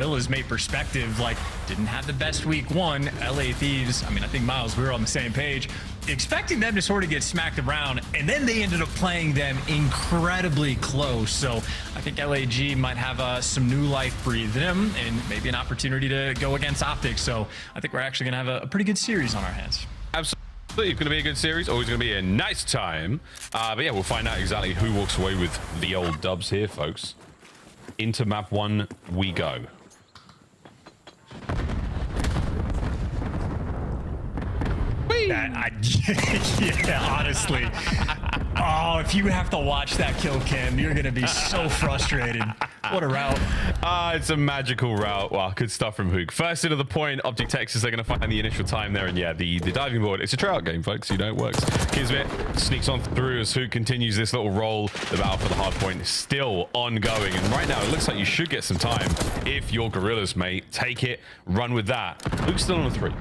Villa's mate perspective, like, didn't have the best week one. LA Thieves, I mean, I think, Miles, we were on the same page, expecting them to sort of get smacked around, and then they ended up playing them incredibly close. So I think LAG might have some new life breathed in them and maybe an opportunity to go against Optics. So I think we're actually going to have a pretty good series on our hands. Absolutely, it's going to be a good series. Always going to be a nice time. But yeah, we'll find out exactly who walks away with the old dubs here, folks. Into map 1 we go. Yeah, honestly. Oh, if you have to watch that kill cam, you're going to be so frustrated. What a route. It's a magical route. Wow, good stuff from Hook. First into the point, Optic Texas, they're going to find the initial time there. And yeah, the diving board, it's a tryout game, folks. You know, it works. Kismet sneaks on through as Hook continues this little roll. The battle for the hard point is still ongoing. And right now, it looks like you should get some time if you're Gorillas, mate. Take it, run with that. Hook's still on a 3.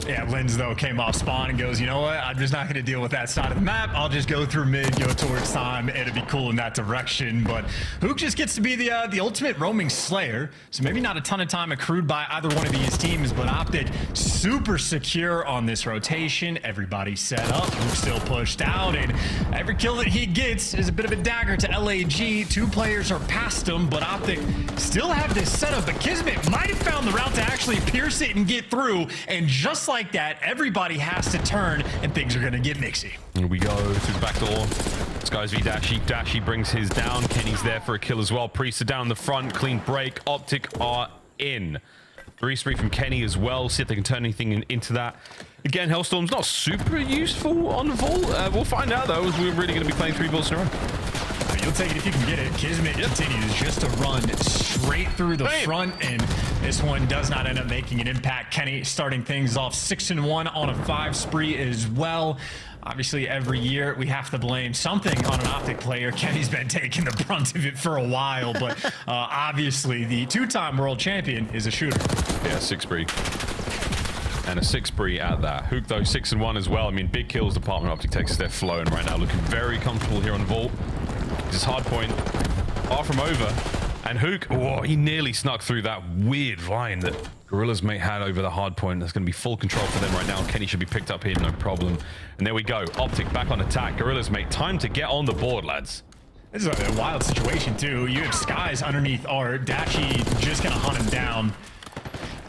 Yeah, Linz, though, came off spawn and goes, you know what? I'm just not going to deal with that side of the map. I'll just go through mid, go towards time. It'll be cool in that direction. But Hook just gets to be the ultimate roaming slayer. So maybe not a ton of time accrued by either one of these teams, but Optic super secure on this rotation. Everybody set up. Hook still pushed out, and every kill that he gets is a bit of a dagger to LAG. 2 players are past him, but Optic still have this setup. But Kismet might have found the route to actually pierce it and get through, and just like that, everybody has to turn and things are going to get mixy. And we go through the back door. Skies v Dashy. Dashy brings his down. Kenny's there for a kill as well. Priest are down the front. Clean break. Optic are in. 3-3 from Kenny as well. See if they can turn anything into that. Again, Hellstorm's not super useful on Vault. We'll find out though, as we're really going to be playing 3 vaults in a row. You'll take it if you can get it. Kismet continues just to run straight through the front, and this one does not end up making an impact. Kenny starting things off 6-1 on a 5 spree as well. Obviously, every year we have to blame something on an Optic player. Kenny's been taking the brunt of it for a while, but obviously the 2-time world champion is a shooter. Yeah, 6 spree. And a 6 spree at that. Hook, though, 6-1 as well. I mean, big kills department. Optic Texas, they're flowing right now. Looking very comfortable here on Vault. This hard point, far from over. And Hook, oh, he nearly snuck through that weird line that Gorillas mate had over the hard point. That's going to be full control for them right now. Kenny should be picked up here, no problem. And there we go. Optic back on attack. Gorillas mate, time to get on the board, lads. This is a wild situation, too. You have Skies underneath Art. Dashy just going to hunt him down.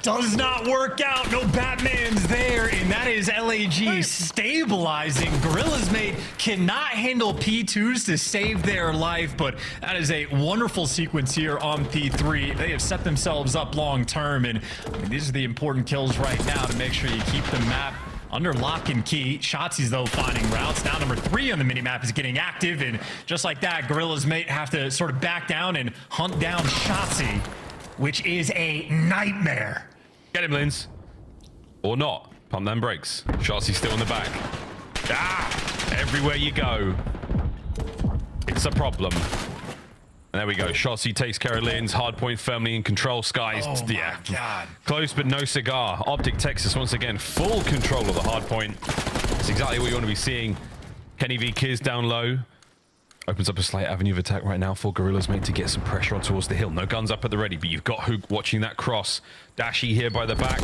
Does not work out. No Batman's there, and that is LAG stabilizing. Gorillas mate cannot handle P2s to save their life, but that is a wonderful sequence here on P3. They have set themselves up long term, and I mean, these are the important kills right now to make sure you keep the map under lock and key. Shotzi's, though, finding routes. Now number 3 on the minimap is getting active, and just like that, Gorillas mate have to sort of back down and hunt down Shotzi, which is a nightmare. Get him, Linz. Or not. Pump them brakes. Shotzi's still in the back. Everywhere you go, it's a problem. And there we go. Shotzi takes care of Linz. Hard point firmly in control. Skies. Oh my God. Close, but no cigar. Optic Texas, once again, full control of the hard point. That's exactly what you want to be seeing. Kenny v Kiz down low. Opens up a slight avenue of attack right now for Gorillas mate to get some pressure on towards the hill. No guns up at the ready, but you've got Hook watching that cross. Dashy here by the back.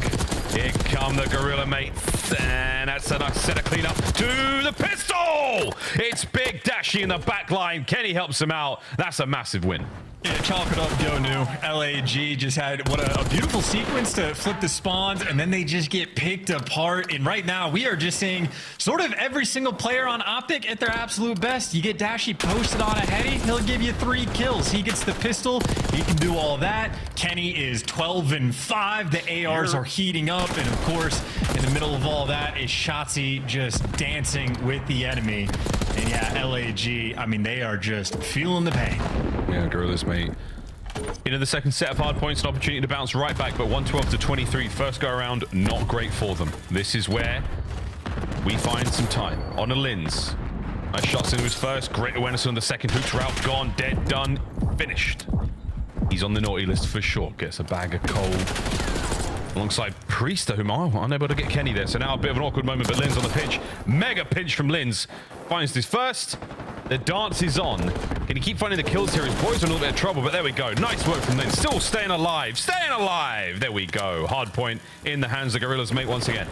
Here come the Gorilla mates. And that's a nice set of cleanup to the pistol. It's big Dashy in the back line. Kenny helps him out. That's a massive win. Yeah, chalk it up, go new. LAG just had what a beautiful sequence to flip the spawns, and then they just get picked apart. And right now, we are just seeing sort of every single player on Optic at their absolute best. You get Dashy posted on a heady, he'll give you 3 kills. He gets the pistol, he can do all that. Kenny is 12-5. The ARs are heating up, and of course, in the middle of all that is Shotzi just dancing with the enemy. And yeah, LAG, I mean, they are just feeling the pain. Yeah, Gorillas mate. Into the second set of hard points, an opportunity to bounce right back, but 112-23. First go around, not great for them. This is where we find some time on a Linz. Nice shots into his first. Great awareness on the second. Hook's route gone, dead, done, finished. He's on the naughty list for sure. Gets a bag of coal. Alongside Priest, whom I'm unable to get Kenny there. So now a bit of an awkward moment, but Linz on the pitch. Mega pinch from Linz. Finds his first. The dance is on. Can he keep finding the kills here? His boys are in a little bit of trouble, but there we go. Nice work from Lin. Still staying alive. Staying alive. There we go. Hard point in the hands of Gorillas, mate, once again.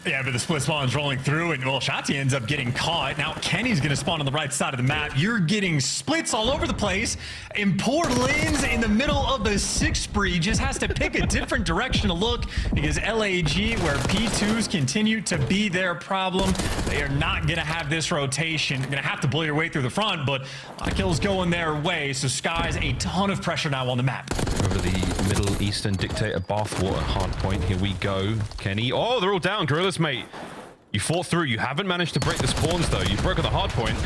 Yeah, but the split spawn's rolling through, and well, Shotzi ends up getting caught. Now Kenny's gonna spawn on the right side of the map. You're getting splits all over the place, and poor Linz in the middle of the sixth spree just has to pick a different direction to look, because LAG, where P2s continue to be their problem, they are not gonna have this rotation. You're gonna have to blow your way through the front, but a lot of kills going their way, so Sky's a ton of pressure now on the map. Over the Middle Eastern dictator bathwater hard point. Here we go. Kenny. Oh, they're all down. Gorillas, mate. You fought through. You haven't managed to break the spawns, though. You've broken the hard point.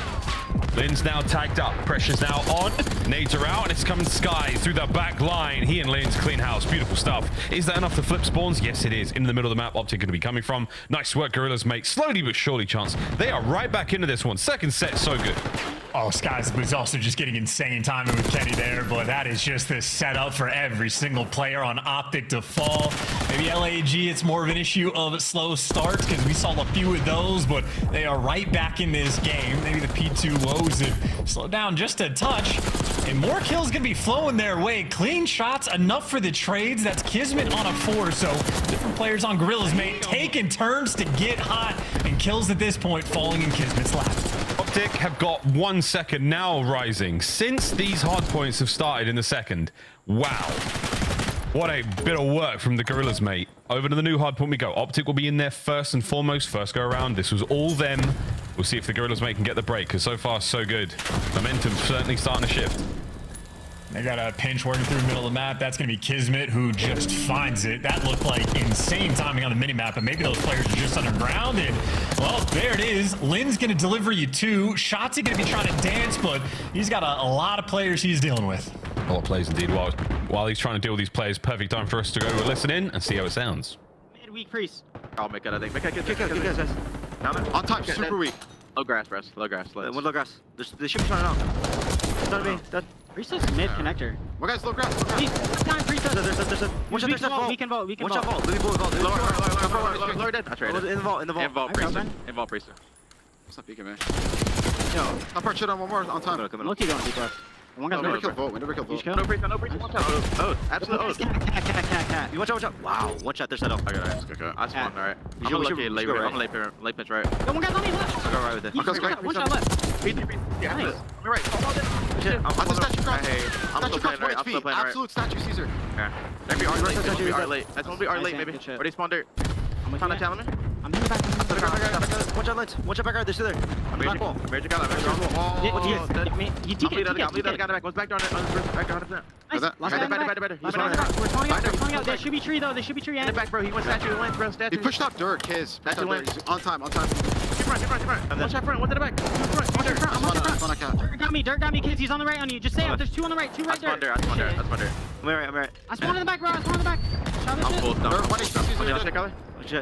Lin's now tagged up. Pressure's now on. Nades are out, and it's coming Sky through the back line. He and Lin's clean house. Beautiful stuff. Is that enough to flip spawns? Yes, it is. In the middle of the map, Optic going to be coming from. Nice work, Gorillas, mate. Slowly but surely, Chance. They are right back into this one. Second set, so good. Oh, Skies was also just getting insane timing with Kenny there, but that is just the setup for every single player on Optic to fall. Maybe LAG, it's more of an issue of slow starts, because we saw a few of those, but they are right back in this game. Maybe the P2 woes have slowed down just a touch, and more kills gonna be flowing their way. Clean shots, enough for the trades. That's Kismet on a 4, so different players on Gorillas, mate, taking turns to get hot, and kills at this point falling in Kismet's lap. Optic have got 1 second now rising since these hard points have started in the second. Wow. What a bit of work from the Gorillas, mate. Over to the new hard point we go. Optic will be in there first and foremost. First go around. This was all them. We'll see if the Gorillas, mate, can get the break, because so far, so good. Momentum's certainly starting to shift. They got a pinch working through the middle of the map. That's going to be Kismet, who just finds it. That looked like insane timing on the minimap, but maybe those players are just underground. And, well, there it is. Lin's going to deliver you 2. Shotzi going to be trying to dance, but he's got a lot of players he's dealing with. A lot of plays indeed. While he's trying to deal with these players, perfect time for us to go listen in and see how it sounds. Mid weak priest. I'll make it, I think. Make it, get guys. On time, super weak. Low grass, bros. Low grass. One low grass. They should be trying out. Priest is mid connector. One guy's low grass. Time, priest. There's a one shot, there's a vault. We can vote. One shot vault. Let me vault. Lower dead. That's right. In the vault. In vault, priest. In vault, priest. What's up, peeking, man? Yo, I'll part shit on one more on time. Look, you going deep left. One guy's we never killed vault. No priest. One shot. Oh, absolutely. Cat. You watch out. Wow, one shot. There's that. I got it. I spawned, alright. I'm lucky late pitch, right? Yo, one guy's on me left. I'll go right with it. One shot left. Yeah, Nice. I'm right. I'm the statue cross. Statue cross 1 HP. Absolute statue Caesar. Yeah. That'd be our late. That's gonna be our late, maybe. Where they spawn dirt. Found a talent. I'm in the back. Watch out, lights. Watch out, back out. They're still there. I'm major got You take it. One's back down it. Back down it. Better. We're spawning out. There should be tree, though. There should be tree. In the back, bro. He went statue. He went, bro. Statue. He pushed up dirt, Kiz. On time. Keep front. One shot front. One to the back. Dirt got me, kids. He's on the right on you. Just say it. There's 2 on the right. 2 right there. That's spawned there. I'm right. I spawned in the back, bro. Shot this I'm shit. full down. Dirt, 1 HP. Check color.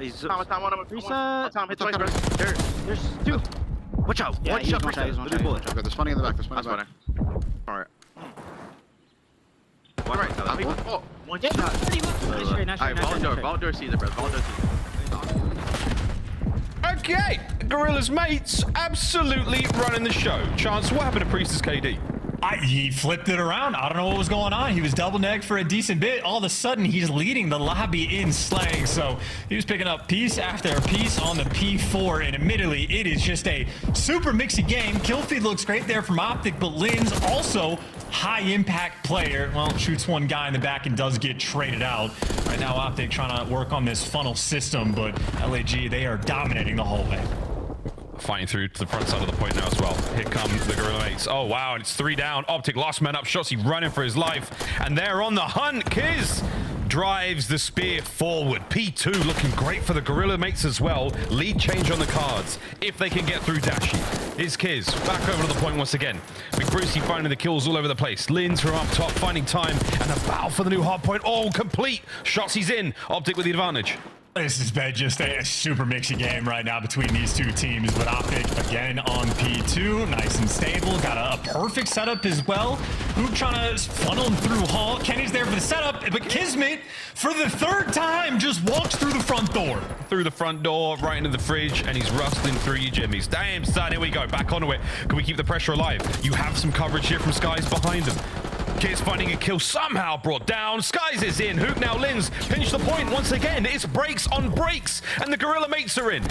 He's Tom, one of them. Reset. Tom, hit twice, bro. Dirt. There's 2. Watch out. Yeah, One shot. Okay, there's funny in the back. Alright. One right. One Yeah, shot. nice straight. Alright, vault door Caesar, bro. Vault door Caesar. Okay, Gorillas, mates, absolutely running the show. Chance, what happened to Priestess KD? He flipped it around. I don't know what was going on. He was double negged for a decent bit. All of a sudden, he's leading the lobby in slang. So he was picking up piece after piece on the P4. And admittedly, it is just a super mixy game. Kill feed looks great there from Optic, but Lin's also high impact player. Well, shoots one guy in the back and does get traded out. Right now, Optic trying to work on this funnel system, but LAG, they are dominating the whole way. Fighting through to the front side of the point now as well. Here come the Gorilla mates. Oh, wow, and it's 3 down. Optic last man up. Shotzi running for his life. And they're on the hunt. Kiz drives the spear forward. P2 looking great for the Gorilla mates as well. Lead change on the cards. If they can get through Dashi. It's Kiz back over to the point once again. Big Brucey finding the kills all over the place. Lin's from up top finding time. And a battle for the new hard point. All complete. Shotzi's in. Optic with the advantage. This has been just a super mixy game right now between these two teams, but Optic again on P2, nice and stable, got a perfect setup as well. Hook trying to funnel him through Hall. Kenny's there for the setup, but Kismet, for the third time, just walks through the front door. Through the front door, right into the fridge, and he's rusting through you, Jimmies. Damn, son, here we go, back onto it. Can we keep the pressure alive? You have some coverage here from Skies behind him. Kids finding a kill, somehow brought down. Skies is in. Hook now Lins. Pinch the point once again. It's breaks on breaks, and the Gorilla mates are in.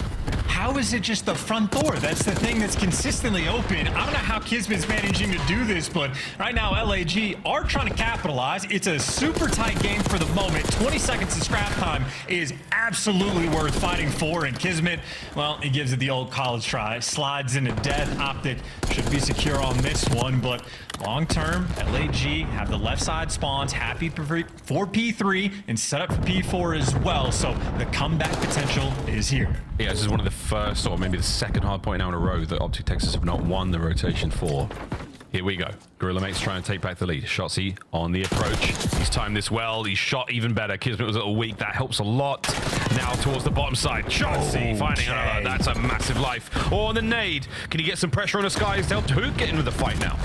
How is it just the front door? That's the thing that's consistently open. I don't know how Kismet's managing to do this, but right now LAG are trying to capitalize. It's a super tight game for the moment. 20 seconds of scrap time is absolutely worth fighting for, and Kismet, well, he gives it the old college try. Slides into death. Optic should be secure on this one, but long term, LAG have the left side spawns, happy for P3 and set up for P4 as well, so the comeback potential is here. Yeah, this is one of the first, or maybe the second hard point now in a row that Optic Texas have not won the rotation for. Here we go. Gorilla mates trying to take back the lead. Shotzzy on the approach. He's timed this well. He's shot even better. Kismet was a little weak. That helps a lot. Now towards the bottom side. Shotzzy finding another. That's a massive life. Oh, and the nade. Can he get some pressure on the Skies to help Hook get into the fight now?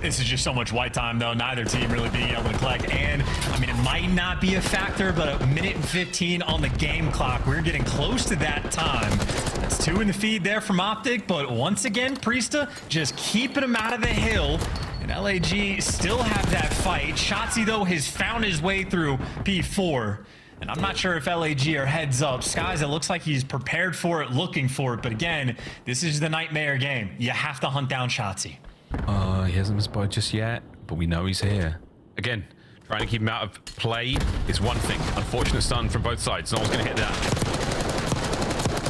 This is just so much white time, though. Neither team really being able to collect. And, I mean, it might not be a factor, but a minute and 15 on the game clock. We're getting close to that time. That's 2 in the feed there from Optic. But once again, Priesta just keeping him out of the hill. And LAG still have that fight. Shotzzy, though, has found his way through P4. And I'm not sure if LAG are heads up. Skies, it looks like he's prepared for it, looking for it. But again, this is the nightmare game. You have to hunt down Shotzzy. He hasn't been spotted just yet, but we know he's here. Again, trying to keep him out of play is one thing. Unfortunate stun from both sides. No one's going to hit that.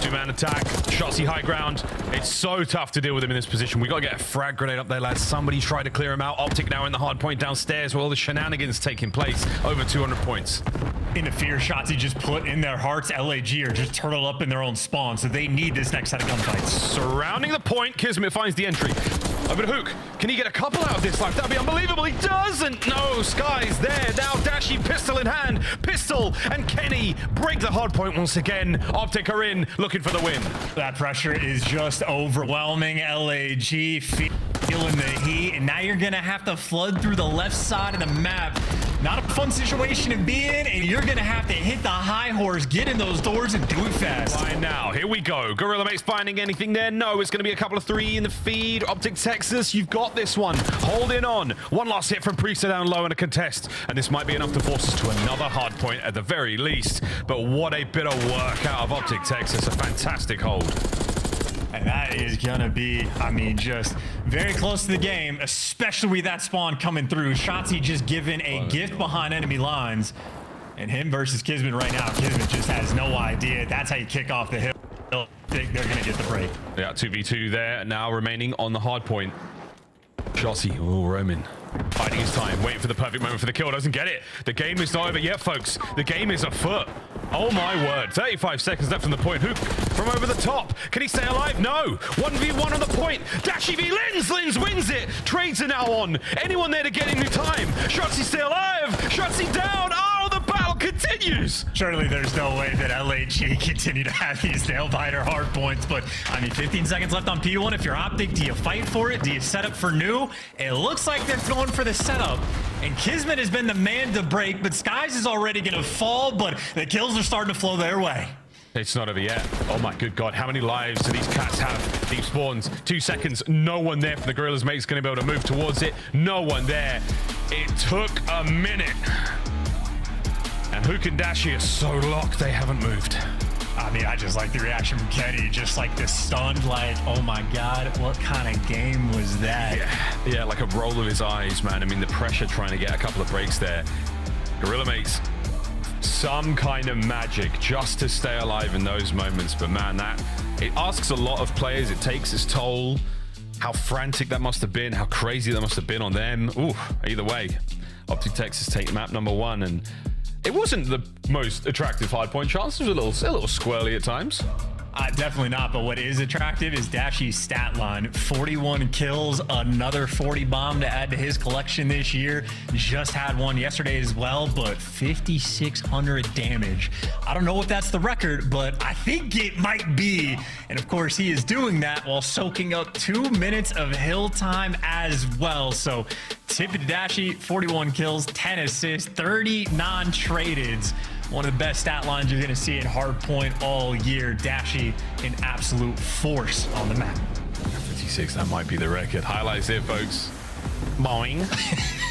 Two-man attack. Shotzzy high ground. It's so tough to deal with him in this position. We got to get a frag grenade up there, lads. Somebody try to clear him out. Optic now in the hard point downstairs where all the shenanigans taking place. Over 200 points. In the fear Shotzzy just put in their hearts, LAG are just turtled up in their own spawn, so they need this next set of gunfights. Surrounding the point, Kismet finds the entry. Over to Hook. Can he get a couple out of this life? That'd be unbelievable. He doesn't. No, Skies there. Now Dashy, pistol in hand. Pistol and Kenny break the hard point once again. Optic are in, looking for the win. That pressure is just overwhelming. LAG feeling the heat, and now you're gonna have to flood through the left side of the map. Not a fun situation to be in, and you're gonna have to hit the high horse, get in those doors, and do it fast. Right now, here we go. Gorilla mates finding anything there? No, it's gonna be a couple of 3 in the feed. Optic Texas, you've got this one. Holding on. One last hit from Priesta down low and a contest, and this might be enough to force us to another hard point at the very least. But what a bit of work out of Optic Texas. A fantastic hold. And that is gonna be, I mean, just very close to the game, especially with that spawn coming through. Shotzzy just given a gift behind enemy lines. And him versus Kismet right now. Kismet just has no idea. That's how you kick off the hill. They're gonna get the break. Yeah, 2v2 there, now remaining on the hard point. Shotzzy, oh, Roman, biding his time, waiting for the perfect moment for the kill, doesn't get it. The game is not over yet, folks. The game is afoot. Oh my word, 35 seconds left on the point. Hook from over the top. Can he stay alive? No. 1v1 on the point. Dashy v Lins. Lins wins it. Trades are now on. Anyone there to get in new time? Shotzzy still alive. Shotzzy down. Oh, the battle continues. Surely there's no way that LAG continue to have these nail-biter hard points, but I mean, 15 seconds left on P1. If you're Optic, do you fight for it? Do you set up for new? It looks like they're going for the setup, and Kismet has been the man to break, but Skies is already going to fall, but the kills are starting to flow their way. It's not over yet. Oh my good God. How many lives do these cats have? Deep spawns. 2 seconds. No one there for the Gorillas mate's going to be able to move towards it. No one there. It took a minute. And Hook and Dashy are so locked they haven't moved. I mean, I just like the reaction from Kenny, just like the stunned, like, oh my God, what kind of game was that? Yeah, like a roll of his eyes, man. I mean, the pressure trying to get a couple of breaks there. Gorilla mates, some kind of magic just to stay alive in those moments. But man, it asks a lot of players. It takes its toll. How frantic that must have been. How crazy that must have been on them. Ooh, either way, Optic Texas take map number 1, and it wasn't the most attractive hardpoint chance. It was a little squirrely at times. Definitely not, but what is attractive is Dashy's stat line. 41 kills, another 40 bomb to add to his collection this year. Just had one yesterday as well, but 5,600 damage. I don't know if that's the record, but I think it might be. And of course, he is doing that while soaking up 2 minutes of hill time as well. So tip it to Dashy, 41 kills, 10 assists, 30 non-tradeds. One of the best stat lines you're going to see at Hardpoint all year. Dashy, an absolute force on the map. 56, that might be the record. Highlights here, folks. Boing.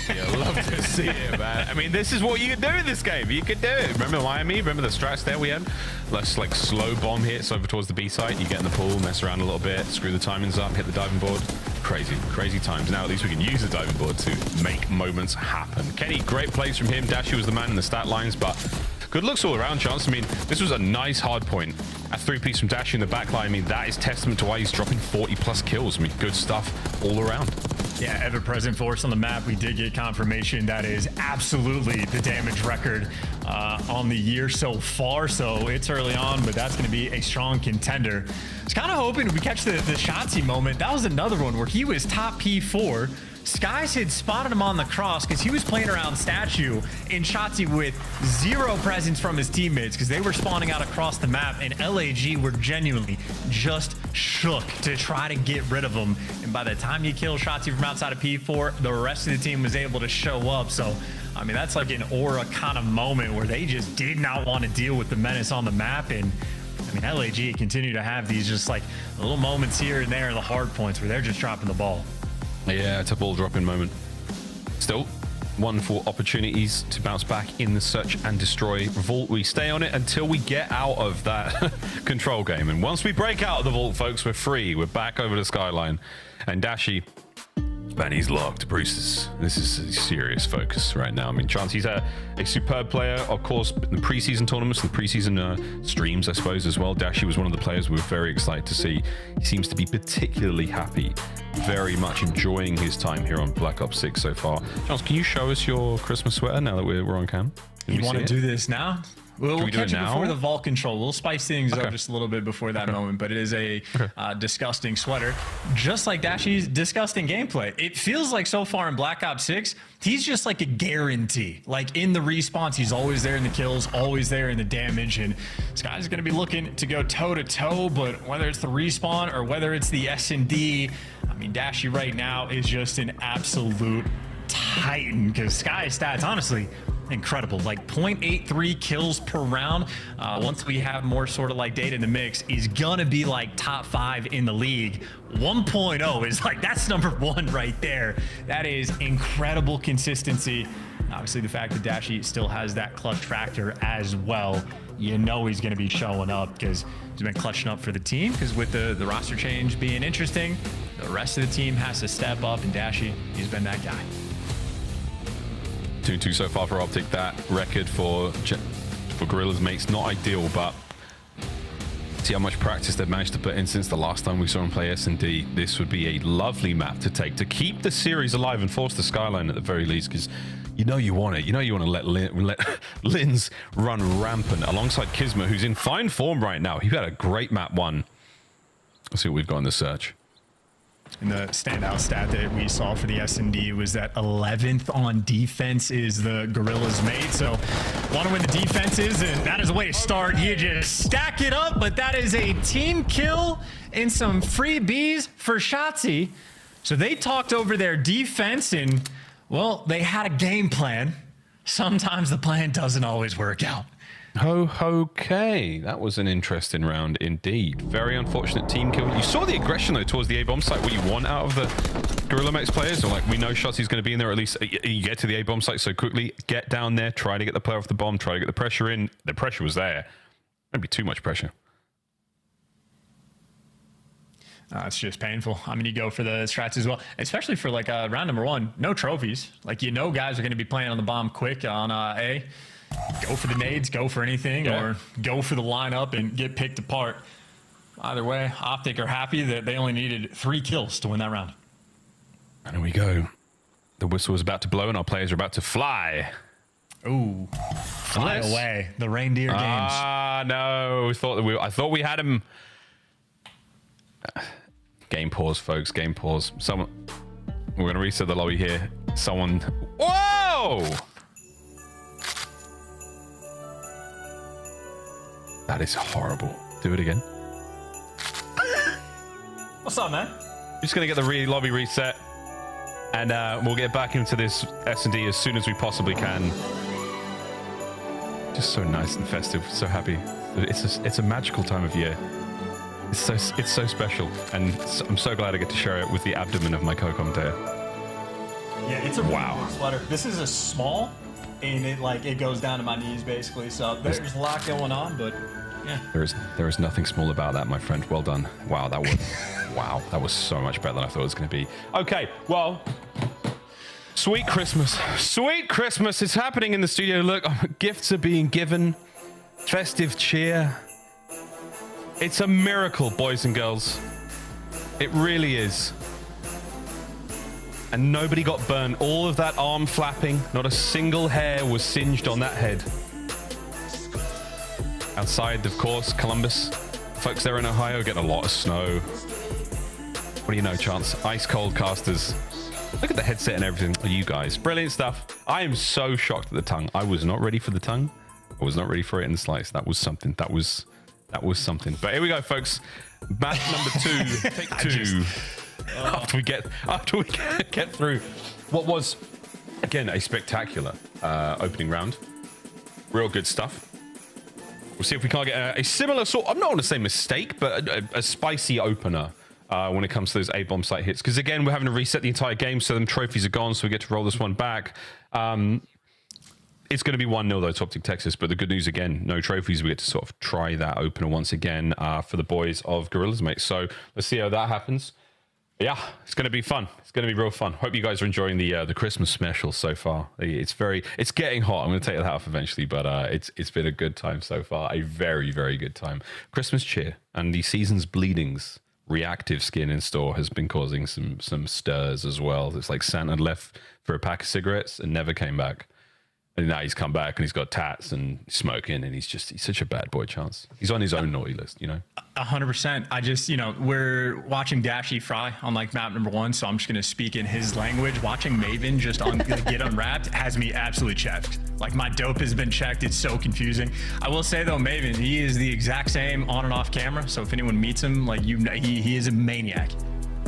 Yeah, love to see it, man. I mean, this is what you can do in this game. You can do it. Remember Miami? Remember the strats there we had? Let's like slow bomb hits over towards the B site. You get in the pool, mess around a little bit, screw the timings up, hit the diving board. Crazy, crazy times. Now at least we can use the diving board to make moments happen. Kenny, great plays from him. Dashy was the man in the stat lines, but good looks all around, Chance. I mean, this was a nice hard point. A 3-piece from Dashy in the back line. I mean, that is testament to why he's dropping 40+ kills. I mean, good stuff all around. Yeah, ever-present force on the map. We did get confirmation that is absolutely the damage record on the year so far. So it's early on, but that's going to be a strong contender. I was kind of hoping we catch the Shotzzy moment. That was another one where he was top P4. Skies had spotted him on the cross because he was playing around Statue in Shotzzy with zero presence from his teammates because they were spawning out across the map, and LAG were genuinely just shook to try to get rid of him. And by the time you kill Shotzzy from outside of P4, the rest of the team was able to show up. So, I mean, that's like an aura kind of moment where they just did not want to deal with the menace on the map. And I mean, LAG continue to have these just like little moments here and there in the hard points where they're just dropping the ball. Yeah, it's a ball dropping moment. Still, wonderful opportunities to bounce back in the search and destroy vault. We stay on it until we get out of that control game. And once we break out of the vault, folks, we're free. We're back over the skyline. And Dashy, man, he's locked. Bruce, this is a serious focus right now. I mean, Chance, he's a superb player. Of course, in the preseason tournaments, the preseason streams, I suppose, as well. Dashy was one of the players we were very excited to see. He seems to be particularly happy, very much enjoying his time here on Black Ops 6 so far. Chance, can you show us your Christmas sweater now that we're on cam? You want to do this now? We'll catch it now? before the vault control. We'll spice things up just a little bit before that moment, but it is a disgusting sweater. Just like Dashy's disgusting gameplay. It feels like so far in Black Ops 6, he's just like a guarantee. Like in the respawns, he's always there in the kills, always there in the damage, and this guy's going to be looking to go toe-to-toe, but whether it's the respawn or whether it's the S&D, I mean, Dashy right now is just an absolute titan because Sky stats, honestly, incredible. Like 0.83 kills per round. Once we have more sort of like data in the mix, he's gonna be like top 5 in the league. 1.0 is like, that's number 1 right there. That is incredible consistency. Obviously the fact that Dashy still has that clutch factor as well, you know he's gonna be showing up because he's been clutching up for the team, because with the roster change being interesting, the rest of the team has to step up, and Dashy, he's been that guy. 2-2 so far for Optic. That record for Gorilla's mates, not ideal, but see how much practice they've managed to put in since the last time we saw him play S&D. This would be a lovely map to take to keep the series alive and force the skyline at the very least, because you know you want it. You know you want to let Linz run rampant alongside Kisma, who's in fine form right now. He had a great map 1. Let's see what we've got in the search. And the standout stat that we saw for the S&D was that 11th on defense is the Gorilla's mate. So want to win the defenses, and that is a way to start. You just stack it up, but that is a team kill and some free Bs for Shotzzy. So they talked over their defense, and, well, they had a game plan. Sometimes the plan doesn't always work out. Okay, that was an interesting round indeed. Very unfortunate team kill. You saw the aggression though towards the A-bomb site. What you want out of the Gorilla Max players, or like, we know Shotzi's going to be in there, at least you get to the A-bomb site so quickly, get down there, try to get the player off the bomb, try to get the pressure in. The pressure was there. Maybe too much pressure. It's just painful. I mean, you go for the strats as well, especially for like round number 1, no trophies. Like, you know, guys are going to be playing on the bomb quick on A. Go for the nades, go for anything, or go for the lineup and get picked apart. Either way, Optic are happy that they only needed 3 kills to win that round. And here we go. The whistle is about to blow and our players are about to fly. Ooh, fly away. The reindeer games. Ah, no. I thought we had him Game pause, folks. Game pause. Someone. We're gonna reset the lobby here. Someone. Whoa! That is horrible. Do it again. What's up, man? Just gonna get the lobby reset, and we'll get back into this S&D as soon as we possibly can. Just so nice and festive. So happy. It's a magical time of year. It's so special, and I'm so glad I get to share it with the abdomen of my co-commentator. Yeah, it's a wow sweater. This is a small, and it goes down to my knees basically. So there's a lot going on, but yeah. There is nothing small about that, my friend. Well done. Wow, that was wow, that was so much better than I thought it was going to be. Okay, well, sweet Christmas. Sweet Christmas is happening in the studio. Look, gifts are being given. Festive cheer. It's a miracle, boys and girls. It really is. And nobody got burned. All of that arm flapping, not a single hair was singed on that head. Outside, of course, Columbus. Folks there in Ohio getting a lot of snow. What do you know, Chance? Ice cold casters. Look at the headset and everything. You guys, brilliant stuff. I am so shocked at the tongue. I was not ready for the tongue. I was not ready for it in the slice. That was something. That was something. But here we go, folks. Match number 2, take 2. After we get through what was, again, a spectacular opening round. Real good stuff. We'll see if we can't get a similar sort. I'm not going to say mistake, but a spicy opener when it comes to those A-bomb site hits. Because again, we're having to reset the entire game, so them trophies are gone, so we get to roll this one back. It's going to be 1-0 though to Optic Texas, but the good news again, no trophies. We get to sort of try that opener once again for the boys of Gorillas, mate. So let's see how that happens. Yeah, it's going to be fun. It's going to be real fun. Hope you guys are enjoying the Christmas special so far. It's getting hot. I'm going to take that off eventually, but it's been a good time so far. A very, very good time. Christmas cheer and the season's bleedings. Reactive skin in store has been causing some stirs as well. It's like Santa left for a pack of cigarettes and never came back. And now he's come back and he's got tats and smoking, and he's such a bad boy, Chance. He's on his own naughty list, you know? 100%. We're watching Dashy fry on map number 1, so I'm just going to speak in his language. Watching Maven just get unwrapped has me absolutely checked. Like, my dope has been checked. It's so confusing. I will say, though, Maven, he is the exact same on and off camera. So if anyone meets him, he is a maniac.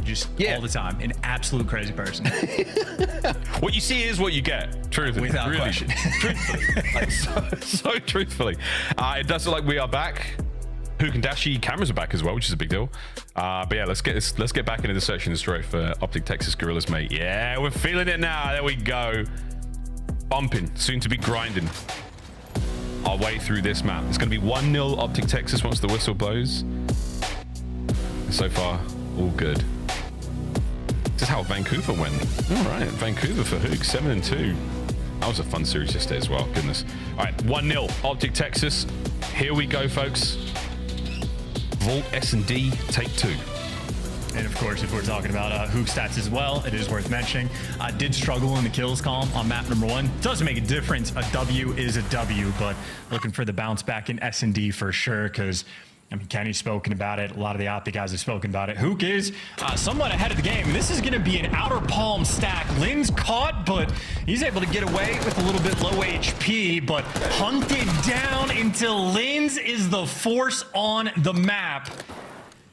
All the time. An absolute crazy person. What you see is what you get. Truthfully. Without question. Truthfully. so truthfully. It does look like we are back. Hook and Dashy cameras are back as well, which is a big deal. But yeah, let's get back into the search and destroy for Optic Texas Gorillas, mate. Yeah, we're feeling it now. There we go. Bumping. Soon to be grinding our way through this map. It's going to be 1-0 Optic Texas once the whistle blows. So far, all good. This is how Vancouver went. All right, Vancouver for Hook, 7-2. That was a fun series yesterday as well. Goodness. All right, 1-0 Optic Texas. Here we go, folks. Vault S&D, take 2. And of course, if we're talking about Hook stats as well, it is worth mentioning. I did struggle in the kills column on map number 1. Doesn't make a difference. A W is a W, but looking for the bounce back in S&D for sure, because Kenny's spoken about it. A lot of the Optic guys have spoken about it. Hook is somewhat ahead of the game. This is going to be an outer palm stack. Lynn's caught, but he's able to get away with a little bit low HP, but hunted down until Lynn's is the force on the map.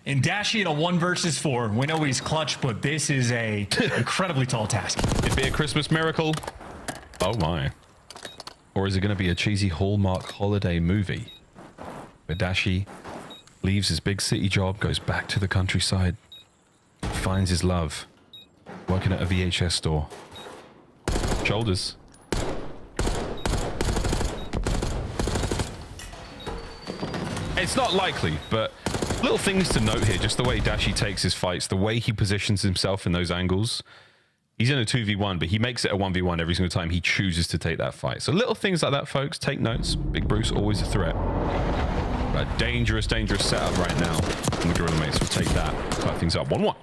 And Dashy in a 1 versus 4. We know he's clutch, but this is a incredibly tall task. It'd be a Christmas miracle. Oh my. Or is it going to be a cheesy Hallmark holiday movie where Dashy leaves his big city job, goes back to the countryside, finds his love, working at a VHS store. Shoulders. It's not likely, but little things to note here, just the way Dashy takes his fights, the way he positions himself in those angles. He's in a 2v1, but he makes it a 1v1 every single time he chooses to take that fight. So little things like that, folks. Take notes. Big Bruce, always a threat. A dangerous, dangerous setup right now. And the Gorilla mates will take that. Cut things up 1-1.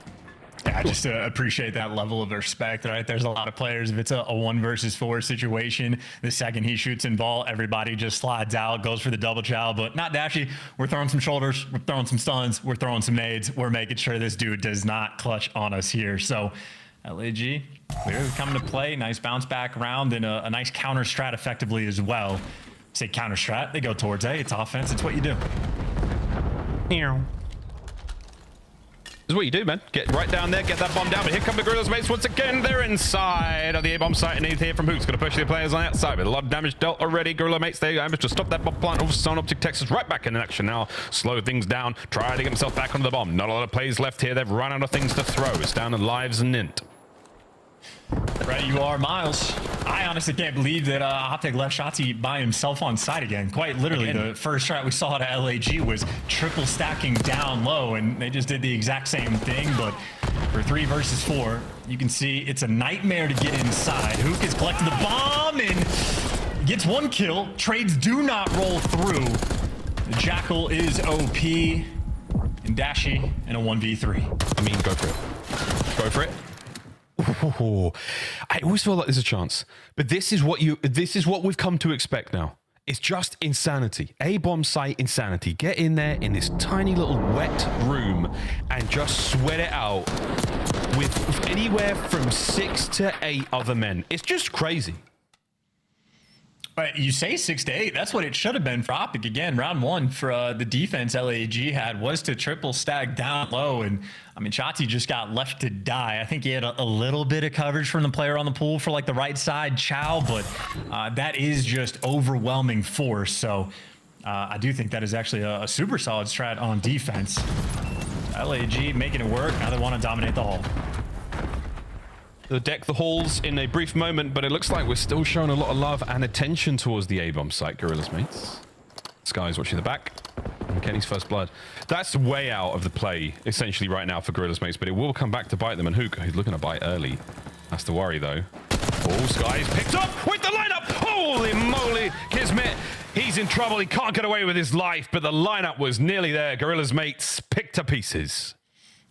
Yeah, I just appreciate that level of respect, right? There's a lot of players. If it's a 1 versus 4 situation, the second he shoots in ball, everybody just slides out, goes for the double chow. But not Dashy. We're throwing some shoulders. We're throwing some stuns. We're throwing some nades. We're making sure this dude does not clutch on us here. So LAG clearly coming to play. Nice bounce back round and a nice counter strat effectively as well. Say counter strat, they go towards A. It's offense. It's what you do. This is what you do, man. Get right down there, get that bomb down. But here come the Gorillas mates once again. They're inside of the A-bomb site, and need here from Hook's going to push the players on the outside. With a lot of damage dealt already. Gorilla mates, they managed to stop that bomb plant. All of a sudden, Optic Texas right back in action now. Slow things down. Try to get himself back onto the bomb. Not a lot of plays left here. They've run out of things to throw. It's down to lives and int. Right, you are, Miles. I honestly can't believe that Optic left Shotzi by himself on site again. Quite literally, the first shot we saw at LAG was triple stacking down low, and they just did the exact same thing. But for 3 versus 4, you can see it's a nightmare to get inside. Hook is collecting the bomb and gets 1 kill. Trades do not roll through. The Jackal is OP, and Dashy in a 1v3. I mean, go for it. Go for it. Ooh, I always feel like there's a chance, but this is what we've come to expect now. It's just insanity. A-bomb site insanity. Get in there in this tiny little wet room and just sweat it out with anywhere from 6 to 8 other men. It's just crazy. But you say 6 to 8. That's what it should have been for Optic. Again, round 1 for the defense LAG had was to triple stack down low. And I mean, Shotzi just got left to die. I think he had a little bit of coverage from the player on the pool for like the right side chow, but that is just overwhelming force. So I do think that is actually a super solid strat on defense. LAG making it work. Now they want to dominate the hall. They'll deck the halls in a brief moment, but it looks like we're still showing a lot of love and attention towards the A-bomb site, Gorillas mates. Sky's watching the back. And Kenny's first blood. That's way out of the play, essentially, right now for Gorillas mates, but it will come back to bite them. And Hook, who's looking to bite early. That's the worry, though. Oh, Sky's picked up with the lineup. Holy moly, Kismet. He's in trouble. He can't get away with his life, but the lineup was nearly there. Gorillas mates picked to pieces.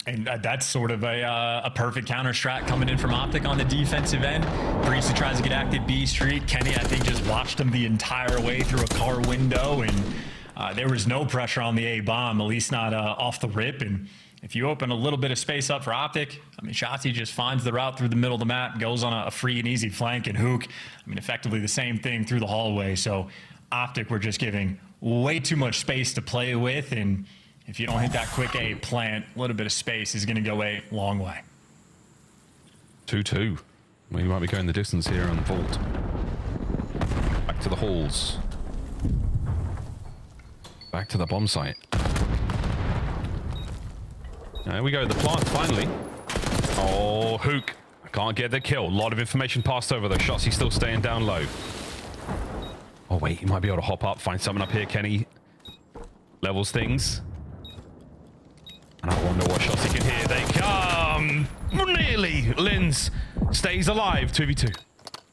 And that's sort of a perfect counter strat coming in from Optic on the defensive end. Parisi tries to get active B Street. Kenny, I think, just watched him the entire way through a car window, and there was no pressure on the A-bomb, at least not off the rip. And if you open a little bit of space up for Optic, I mean, Shotzi just finds the route through the middle of the map, goes on a free and easy flank, and Hook, I mean, effectively the same thing through the hallway. So Optic were just giving way too much space to play with, and if you don't hit that quick A plant, a little bit of space is going to go a long way. 2-2. We might be going the distance here on Vault. Back to the halls. Back to the bomb site. There we go, the plant finally. Oh, Hook. Can't get the kill. A lot of information passed over though. Shotzi still staying down low. Oh wait, he might be able to hop up, find something up here. Kenny levels things. And I wonder what shots he can hear. They come! Nearly! Linz stays alive. 2v2.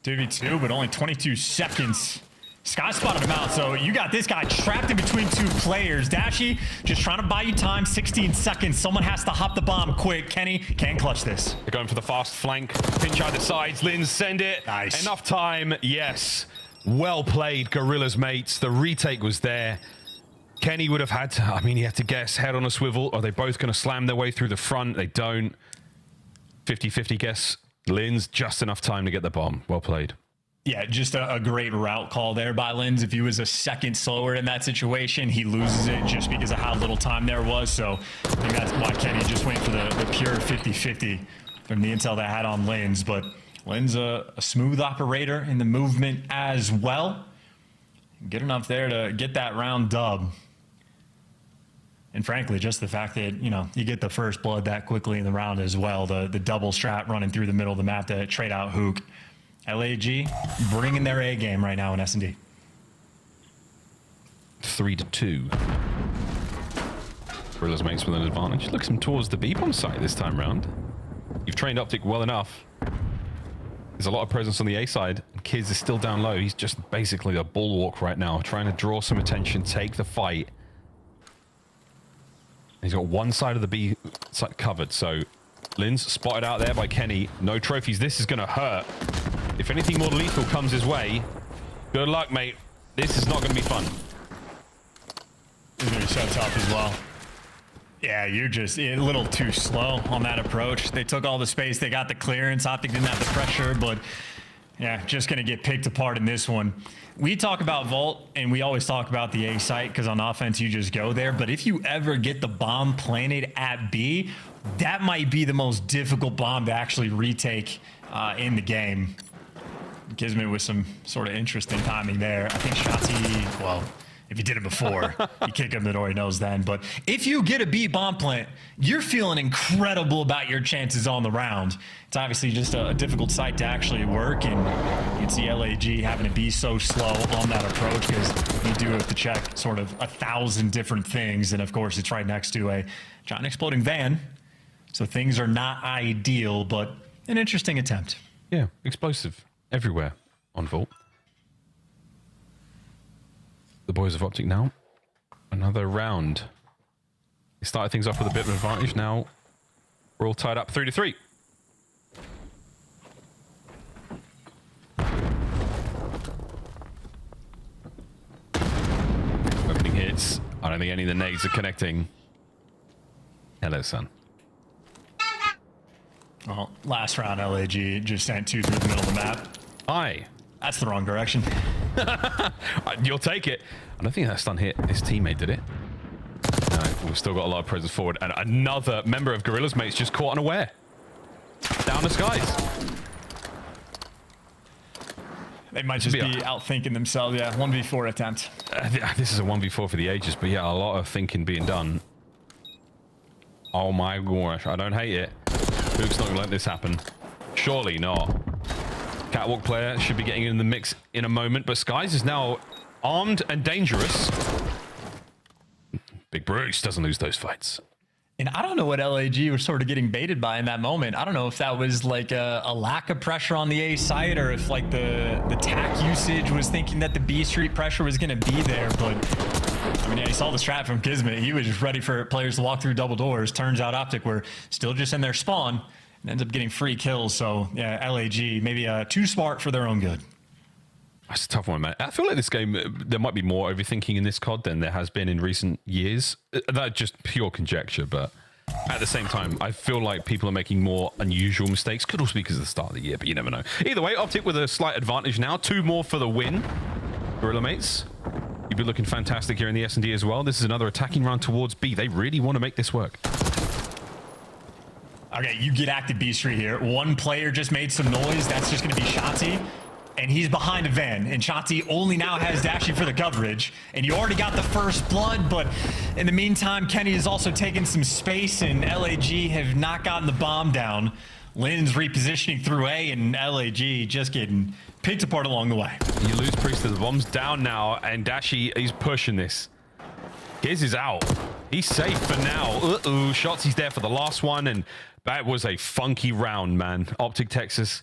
2v2, but only 22 seconds. Sky spotted him out, so you got this guy trapped in between 2 players. Dashy just trying to buy you time, 16 seconds. Someone has to hop the bomb quick. Kenny can't clutch this. They're going for the fast flank. Pinch either sides. Linz send it. Nice. Enough time. Yes. Well played, Gorillas mates. The retake was there. Kenny would have had to, I mean, he had to guess head on a swivel. Are they both going to slam their way through the front? They don't. 50-50 guess. Linz, just enough time to get the bomb. Well played. Yeah, just a great route call there by Linz. If he was a second slower in that situation, he loses it just because of how little time there was. So I think that's why Kenny just went for the pure 50-50 from the intel that had on Linz. But Linz, a smooth operator in the movement as well. Good enough there to get that round dub. And frankly, just the fact that, you know, you get the first blood that quickly in the round as well. The double strat running through the middle of the map to trade out Hook. LAG bringing their A game right now in S&D. 3-2. Gorillas mates with an advantage. Looks him towards the B-bomb site this time round. You've trained Optic well enough. There's a lot of presence on the A side. Kiz is still down low. He's just basically a bulwark right now, trying to draw some attention, take the fight. He's got one side of the B side covered, so Lynn's spotted out there by Kenny. No trophies. This is going to hurt. If anything more lethal comes his way, good luck, mate. This is not going to be fun. It's going to be so tough as well. Yeah, you're just a little too slow on that approach. They took all the space. They got the clearance. Optic didn't have the pressure, but yeah, just going to get picked apart in this one. We talk about Vault, and we always talk about the A site because on offense, you just go there. But if you ever get the bomb planted at B, that might be the most difficult bomb to actually retake in the game. Kismet with some sort of interesting timing there. I think Shotzi, well, if you did it before, you kick him the door, he knows then. But if you get a B bomb plant, you're feeling incredible about your chances on the round. It's obviously just a difficult site to actually work, and you can see LAG having to be so slow on that approach because you do have to check sort of 1,000 different things. And of course, it's right next to a giant exploding van. So things are not ideal, but an interesting attempt. Yeah, explosive everywhere on Vault. The boys of Optic now. Another round. They started things off with a bit of an advantage. Now we're all tied up 3-3. Opening hits. I don't think any of the nades are connecting. Hello, son. Well, last round, LAG just sent 2 through the middle of the map. Hi. That's the wrong direction. You'll take it. I don't think that stun hit his teammate, did it? No, we've still got a lot of presence forward. And another member of Gorilla's mates just caught unaware. Down the skies. They might just be outthinking themselves. Yeah, 1v4 attempt. This is a 1v4 for the ages, but yeah, a lot of thinking being done. Oh my gosh, I don't hate it. Luke's not gonna let this happen. Surely not. Catwalk player should be getting in the mix in a moment, but Skies is now armed and dangerous. Big Bruce doesn't lose those fights. And I don't know what LAG was sort of getting baited by in that moment. I don't know if that was like a lack of pressure on the A site or if like the TAC usage was thinking that the B street pressure was going to be there. But I mean, yeah, you saw the strat from Kismet. He was just ready for players to walk through double doors. Turns out Optic were still just in their spawn and ends up getting free kills. So yeah, LAG maybe too smart for their own good. That's a tough one, man. I feel like this game, there might be more overthinking in this COD than there has been in recent years. That's just pure conjecture, but at the same time, I feel like people are making more unusual mistakes. Could also be because of the start of the year, but you never know. Either way, Optic with a slight advantage now. 2 more for the win. Gorilla mates, you've been looking fantastic here in the S&D as well. This is another attacking round towards B. They really want to make this work. Okay, you get active B street here. One player just made some noise. That's just going to be Shotzi. And he's behind a van, and Shotzi only now has dashing for the coverage. And you already got the first blood, but in the meantime, Kenny has also taken some space, and LAG have not gotten the bomb down. Lynn's repositioning through A, and LAG just getting picked apart along the way. You lose Priest to the bombs down now, and Dashi is pushing this. Giz is out. He's safe for now. Uh-oh, Shotzi's there for the last one, and that was a funky round, man. Optic Texas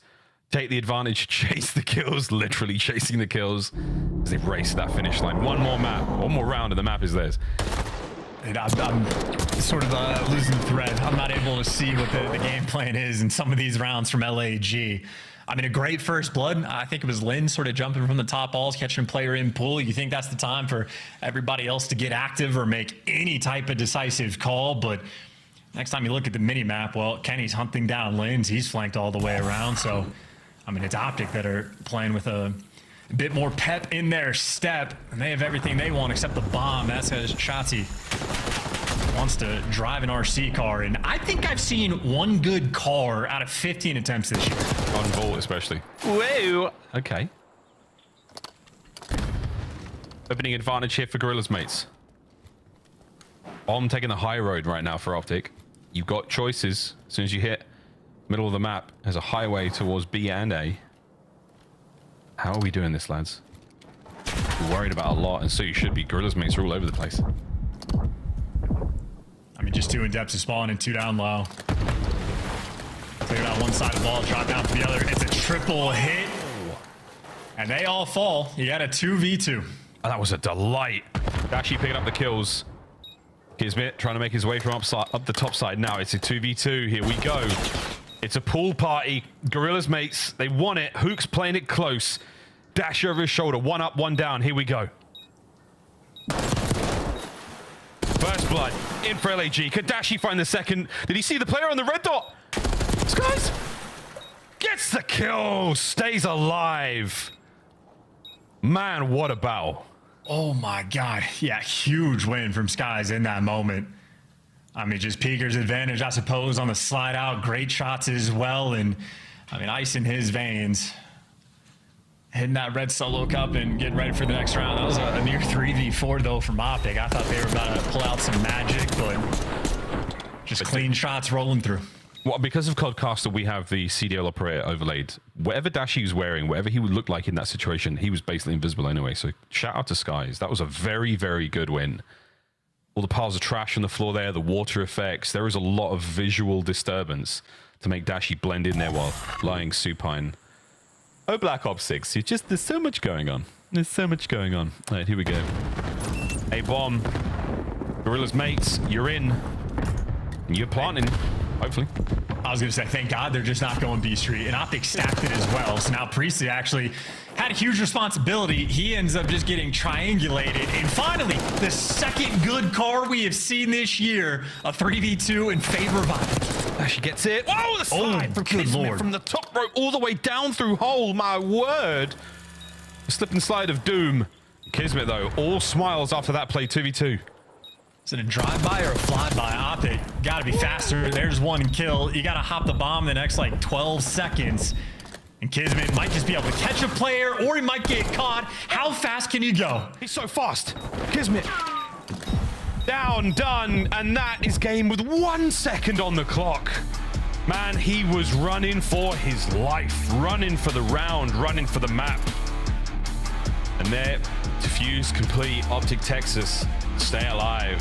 take the advantage, chase the kills, literally chasing the kills as they race that finish line. One more map, one more round, and the map is theirs. And I'm sort of losing the thread. I'm not able to see what the game plan is in some of these rounds from LAG. I mean, a great first blood. I think it was Lynn sort of jumping from the top balls, catching a player in pool. You think that's the time for everybody else to get active or make any type of decisive call, but next time you look at the mini map, well, Kenny's hunting down Lynn's. He's flanked all the way around, so I mean, it's Optic that are playing with a bit more pep in their step, and they have everything they want except the bomb. That's as Shotzi wants to drive an RC car, and I think I've seen one good car out of 15 attempts this year. On Vault, especially. Whoa! Okay. Opening advantage here for Gorilla's mates. I'm taking the high road right now for Optic. You've got choices as soon as you hit middle of the map. There's a highway towards B and A. How are we doing this, lads? You're worried about a lot, and so you should be. Gorilla's mates are all over the place. I mean, just 2 in depth to spawn and 2 down low. Cleared out one side of the ball, drop down to the other. It's a triple hit, and they all fall. You got a 2v2. Oh, that was a delight. Dashi picking up the kills. Kismet trying to make his way from up the top side now. It's a 2v2. Here we go. It's a pool party. Gorillas mates, they want it. Hook's playing it close. Dash over his shoulder. One up, one down. Here we go. First blood in for LAG. Could Dashi find the second? Did he see the player on the red dot? Skies gets the kill. Stays alive. Man, what a battle. Oh my God. Yeah, huge win from Skies in that moment. I mean, just Peeker's advantage, I suppose, on the slide out. Great shots as well. And I mean, ice in his veins. Hitting that red solo cup and getting ready for the next round. That was a near 3v4 though from Optic. I thought they were about to pull out some magic, but just clean shots rolling through. Well, because of Codcaster, we have the CDL operator overlaid. Whatever Dashi was wearing, whatever he would look like in that situation, he was basically invisible anyway. So shout out to Skies. That was a very, very good win. All the piles of trash on the floor there, the water effects. There is a lot of visual disturbance to make Dashi blend in there while lying supine. Oh, Black Ops 6, there's so much going on. There's so much going on. All right, here we go. A bomb. Gorillas mates, you're in. You're planting, hopefully. I was going to say, thank God they're just not going B Street. And Optic stacked it as well. So now Priestley actually had a huge responsibility. He ends up just getting triangulated. And finally, the second good car we have seen this year, a 3v2 in favor of Optic. She gets it. Whoa, the slide from good Kismet Lord. from the top rope all the way down through hole. My word. The slip and slide of doom. Kismet, though, all smiles after that play 2v2. Is it a drive-by or a fly-by? Optic, gotta be faster. There's one kill. You gotta hop the bomb the next, like, 12 seconds. And Kismet might just be able to catch a player, or he might get caught. How fast can you go? He's so fast. Kismet. Down, done, and that is game with 1 second on the clock. Man, he was running for his life, running for the round, running for the map. And there, defuse complete. Optic Texas, stay alive.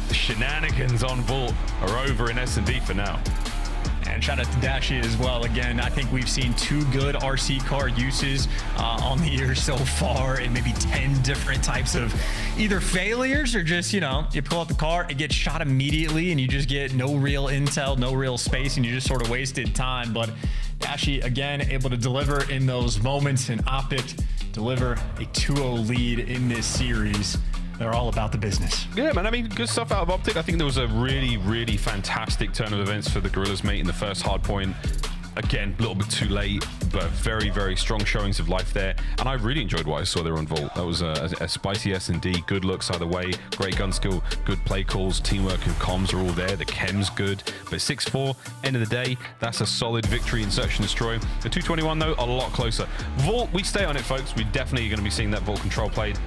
The shenanigans on Vault are over in S&D for now. And shout out to Dashi as well. Again, I think we've seen 2 good RC car uses on the year so far, and maybe 10 different types of either failures or just, you know, you pull out the car, it gets shot immediately, and you just get no real intel, no real space, and you just sort of wasted time. But Dashi, again, able to deliver in those moments, and Optic deliver a 2-0 lead in this series. They're all about the business. Yeah, man. I mean, good stuff out of Optic. I think there was a really, really fantastic turn of events for the Gorillas, mate, in the first hard point. Again, a little bit too late, but very, very strong showings of life there. And I really enjoyed what I saw there on Vault. That was a spicy S&D, good looks either way, great gun skill, good play calls, teamwork and comms are all there. The chem's good, but 6-4, end of the day, that's a solid victory in Search and Destroy. The 221, though, a lot closer. Vault, we stay on it, folks. We're definitely going to be seeing that Vault control played.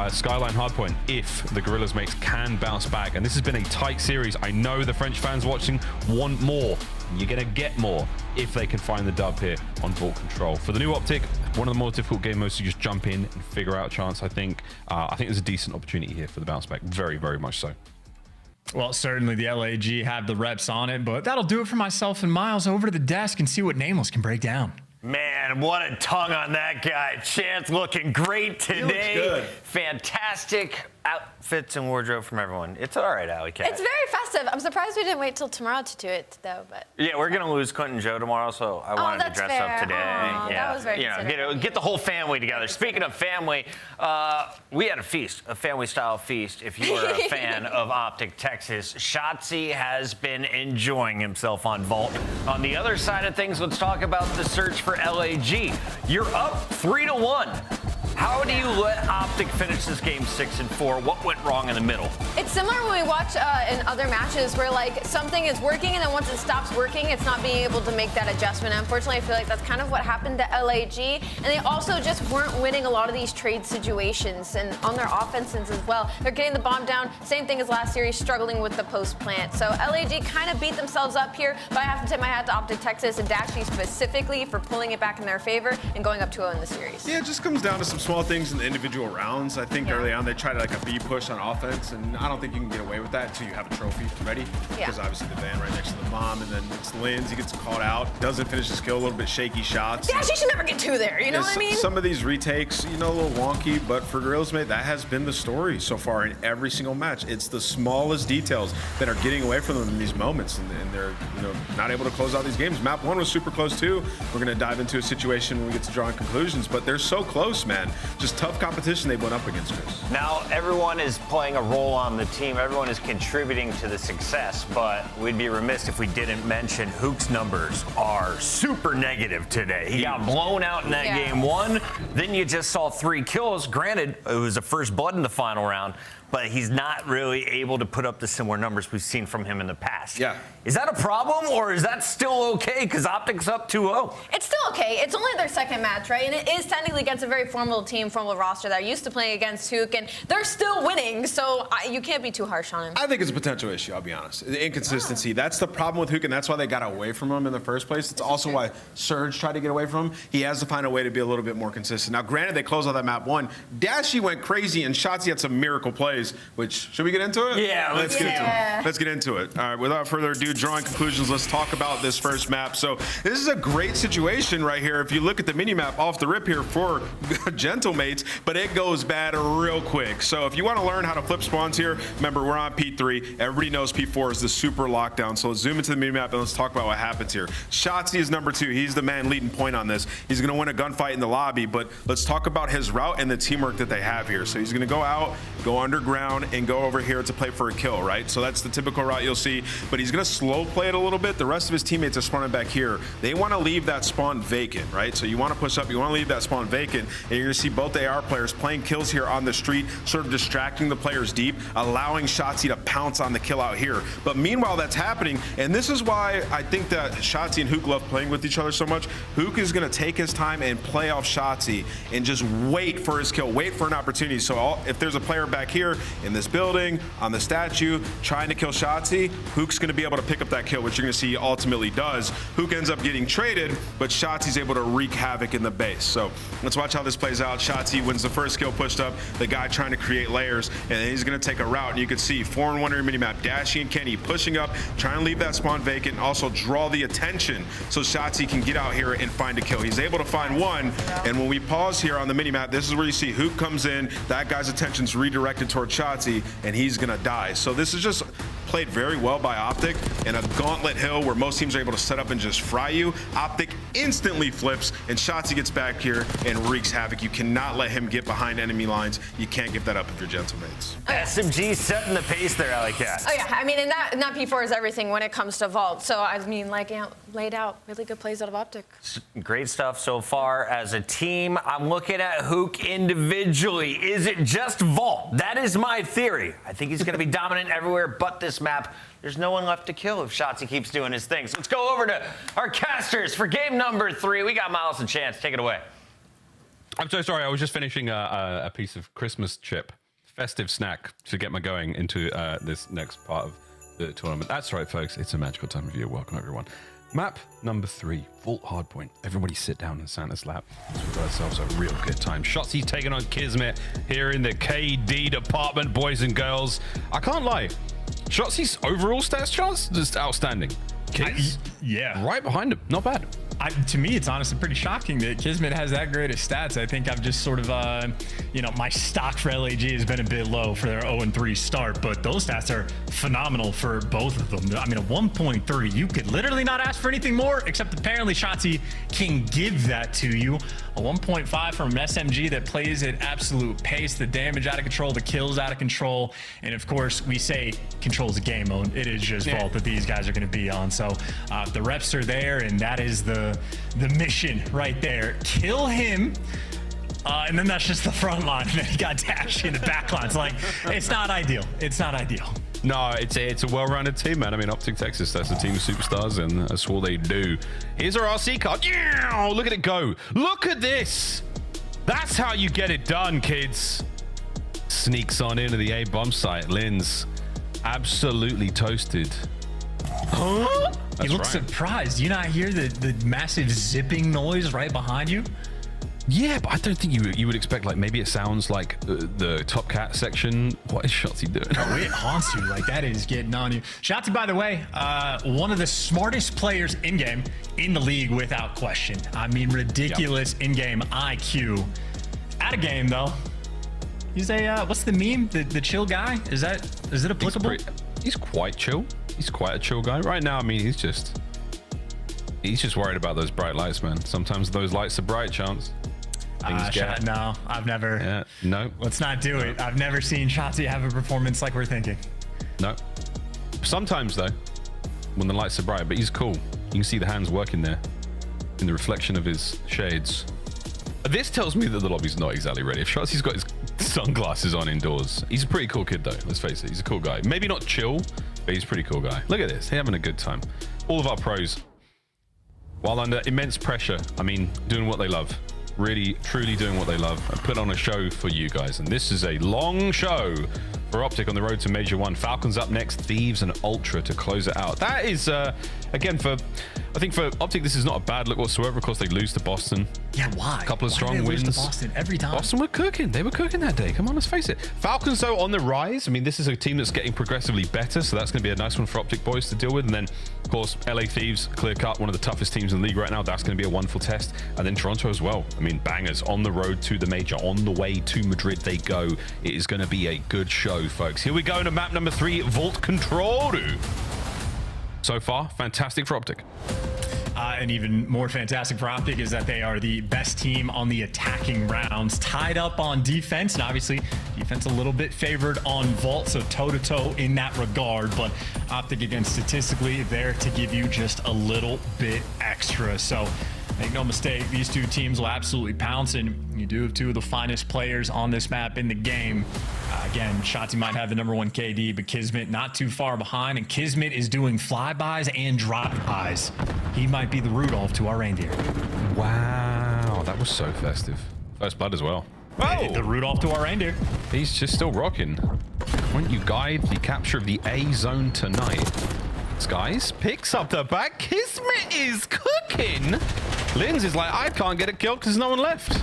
Skyline hardpoint, if the Gorillas mates can bounce back. And this has been a tight series. I know the French fans watching want more. You're going to get more if they can find the dub here on Vault Control. For the new Optic, one of the more difficult game modes to just jump in and figure out a chance, I think. I think there's a decent opportunity here for the bounce back. Very, very much so. Well, certainly the LAG have the reps on it, but that'll do it for myself and Miles. Over to the desk and see what Nameless can break down. Man, what a tongue on that guy. Chance looking great today. He looks good. Fantastic outfits and wardrobe from everyone. It's all right, Alley Cat. It's very festive. I'm surprised we didn't wait till tomorrow to do it, though. But Yeah, we're going to lose Quentin Joe tomorrow, so I wanted to that's dress fair. up today. Aw, yeah. that was very considerate. Get the whole family together. Speaking of family, we had a feast, a family-style feast. If you are a fan of Optic Texas, Shotzi has been enjoying himself on Vault. On the other side of things, let's talk about the search for LAG. You're up 3-1. How do you let Optic finish this game 6-4? What went wrong in the middle? it's similar when we watch in other matches where like something is working and then once it stops working, it's not being able to make that adjustment. And unfortunately, I feel like that's kind of what happened to LAG. And they also just weren't winning a lot of these trade situations and on their offenses as well. They're getting the bomb down. Same thing as last series, struggling with the post plant. So LAG kind of beat themselves up here, but I have to tip my hat to Optic Texas and Dashy specifically for pulling it back in their favor and going up 2-0 in the series. Yeah, it just comes down to some small things in the individual rounds. I think early on they tried like a B push on offense, and I don't don't think you can get away with that until you have a trophy ready. Yeah. Because obviously the van right next to the bomb, and then it's Linz. He gets caught out, doesn't finish his kill, a little bit shaky shots. Yeah, she should never get 2 there. You know what I mean? Some of these retakes, a little wonky, but for Gorillas, mate, that has been the story so far in every single match. It's the smallest details that are getting away from them in these moments, and they're not able to close out these games. Map 1 was super close too. We're gonna dive into a situation when we get to drawing conclusions, but they're so close, man. Just tough competition they went up against, Chris. Now, everyone is playing a role on the team. Everyone is contributing to the success, but we'd be remiss if we didn't mention Hook's numbers are super negative today. He got blown out in that game 1. Then you just saw 3 kills. Granted, it was a first blood in the final round, but he's not really able to put up the similar numbers we've seen from him in the past. Yeah. Is that a problem, or is that still okay? Because Optic's up 2-0. It's still okay. It's only their second match, right? And it is technically against a very formidable team, formidable roster that are used to playing against Hook, and they're still winning, so you can't be too harsh on him. I think it's a potential issue, I'll be honest. The inconsistency. That's the problem with Hook, and that's why they got away from him in the first place. It's also why Surge tried to get away from him. He has to find a way to be a little bit more consistent. Now, granted, they closed out that map 1. Dashy went crazy, and Shotzi had some miracle plays, which, should we get into it? Yeah, let's get into it. Let's get into it. All right, without further ado, drawing conclusions, let's talk about this first map. So this is a great situation right here. If you look at the mini map off the rip here for Gentlemates, but it goes bad real quick. So if you want to learn how to flip spawns here, remember we're on P3. Everybody knows P4 is the super lockdown. So let's zoom into the mini map and let's talk about what happens here. Shotzi is number 2. He's the man leading point on this. He's going to win a gunfight in the lobby, but let's talk about his route and the teamwork that they have here. So he's going to go out, go underground, and go over here to play for a kill, right? So that's the typical route you'll see, but he's going to slow play it a little bit. The rest of his teammates are spawning back here. They want to leave that spawn vacant, right? So you want to push up, you want to leave that spawn vacant, and you're going to see both the AR players playing kills here on the street, sort of distracting the players deep, allowing Shotzi to pounce on the kill out here. But meanwhile, that's happening, and this is why I think that Shotzi and Hook love playing with each other so much. Hook is going to take his time and play off Shotzi and just wait for his kill, wait for an opportunity. So if there's a player back here in this building, on the statue, trying to kill Shotzi, Hook's going to be able to pick up that kill, which you're going to see ultimately does. Hook ends up getting traded, but Shotzi's able to wreak havoc in the base. So let's watch how this plays out. Shotzi wins the first kill pushed up, the guy trying to create layers, and he's going to take a route. And you can see 4 and 1 in your minimap, Dashy and Kenny pushing up, trying to leave that spawn vacant, and also draw the attention so Shotzi can get out here and find a kill. He's able to find one, and when we pause here on the minimap, this is where you see Hook comes in, that guy's attention's redirected toward Shotzi, and he's going to die. So this is just played very well by Optic in a gauntlet hill where most teams are able to set up and just fry you. Optic instantly flips, and Shotzi gets back here and wreaks havoc. You cannot let him get behind enemy lines. You can't give that up if you're Gentlemates. SMG setting the pace there, I like that. Oh yeah, I mean, and that P4 is everything when it comes to Vault. So I mean, like, laid out really good plays out of Optic. Great stuff so far. As a team, I'm looking at Hook individually. Is it just Vault? That is my theory. I think he's going to be dominant everywhere but this map. There's no one left to kill if Shotzi keeps doing his thing. So let's go over to our casters for game number 3. We got Miles and Chance. Take it away. I'm so sorry. I was just finishing a piece of Christmas chip, festive snack to get me going into this next part of the tournament. That's right, folks. It's a magical time of year. Welcome, everyone. Map number 3, Vault Hardpoint. Everybody sit down in Santa's lap. We've got ourselves a real good time. Shotzi taking on Kismet here in the KD department, boys and girls. I can't lie. Shotzi's overall stats charts, just outstanding. Yeah. Right behind him. Not bad. To me, it's honestly pretty shocking that Kismet has that great of stats. I think I've just sort of, my stock for LAG has been a bit low for their 0-3 start, but those stats are phenomenal for both of them. I mean, a 1.3, you could literally not ask for anything more, except apparently Shotzi can give that to you. A 1.5 from an SMG that plays at absolute pace, the damage out of control, the kills out of control, and of course, we say controls a game mode. It is just Vault that these guys are going to be on. So the reps are there, and that is the mission right there. Kill him, and then that's just the front line, and then he got Dash in the back line. It's like, it's not ideal. It's not ideal. No, it's a well-rounded team, man. I mean, Optic Texas, that's a team of superstars, and that's all they do. Here's our RC card. Yeah, look at it go. Look at this. That's how you get it done, kids. Sneaks on into the A bomb site. Linz, absolutely toasted. Huh? That's You look right. surprised. You not hear the massive zipping noise right behind you? Yeah, but I don't think you would expect, like, maybe it sounds like the Top Cat section. What is Shotzzy doing? Oh, it haunts you. Like, that is getting on you. Shotzzy, by the way, one of the smartest players in-game in the league without question. I mean, ridiculous in-game IQ. Out of game, though. He's a, what's the meme? The chill guy? Is it applicable? He's quite chill. He's quite a chill guy. Right now, I mean, he's just worried about those bright lights, man. Sometimes those lights are bright, Chance. No, I've never. Yeah, no. Let's not do it. I've never seen Shotzzy have a performance like we're thinking. No. Sometimes, though, when the lights are bright, but he's cool. You can see the hands working there in the reflection of his shades. This tells me that the lobby's not exactly ready. If Shotzi's got his sunglasses on indoors, he's a pretty cool kid, though. Let's face it. He's a cool guy. Maybe not chill, but he's a pretty cool guy. Look at this. He's having a good time. All of our pros, while under immense pressure, I mean, doing what they love. Really, truly doing what they love and put on a show for you guys. And this is a long show for Optic on the road to Major 1. Falcons up next, Thieves and Ultra to close it out. That is, again, I think for Optic, this is not a bad look whatsoever. Of course, they lose to Boston. Yeah, why? A couple of strong why do they wins. lose to Boston every time? Boston were cooking. They were cooking that day. Come on, let's face it. Falcons, though, on the rise. I mean, this is a team that's getting progressively better, so that's going to be a nice one for Optic boys to deal with. And then, of course, LA Thieves, clear cut, one of the toughest teams in the league right now. That's going to be a wonderful test. And then Toronto as well. I mean, bangers on the road to the Major. On the way to Madrid they go. It is going to be a good show, folks. Here we go to map number 3, Vault Control. So far, fantastic for Optic. And even more fantastic for Optic is that they are the best team on the attacking rounds, tied up on defense, and obviously defense a little bit favored on Vault, so toe-to-toe in that regard. But Optic, again, statistically there to give you just a little bit extra. So make no mistake, these two teams will absolutely pounce, and you do have two of the finest players on this map in the game. Again, Shotzzy might have the #1 KD, but Kismet not too far behind, and Kismet is doing flybys and drive-bys. He might be the Rudolph to our reindeer. Wow, that was so festive. First blood as well. Oh! The Rudolph to our reindeer. He's just still rocking. Won't you guide the capture of the A zone tonight? Skies picks up the back. Kismet is cooking. Linz is like, I can't get a kill because there's no one left.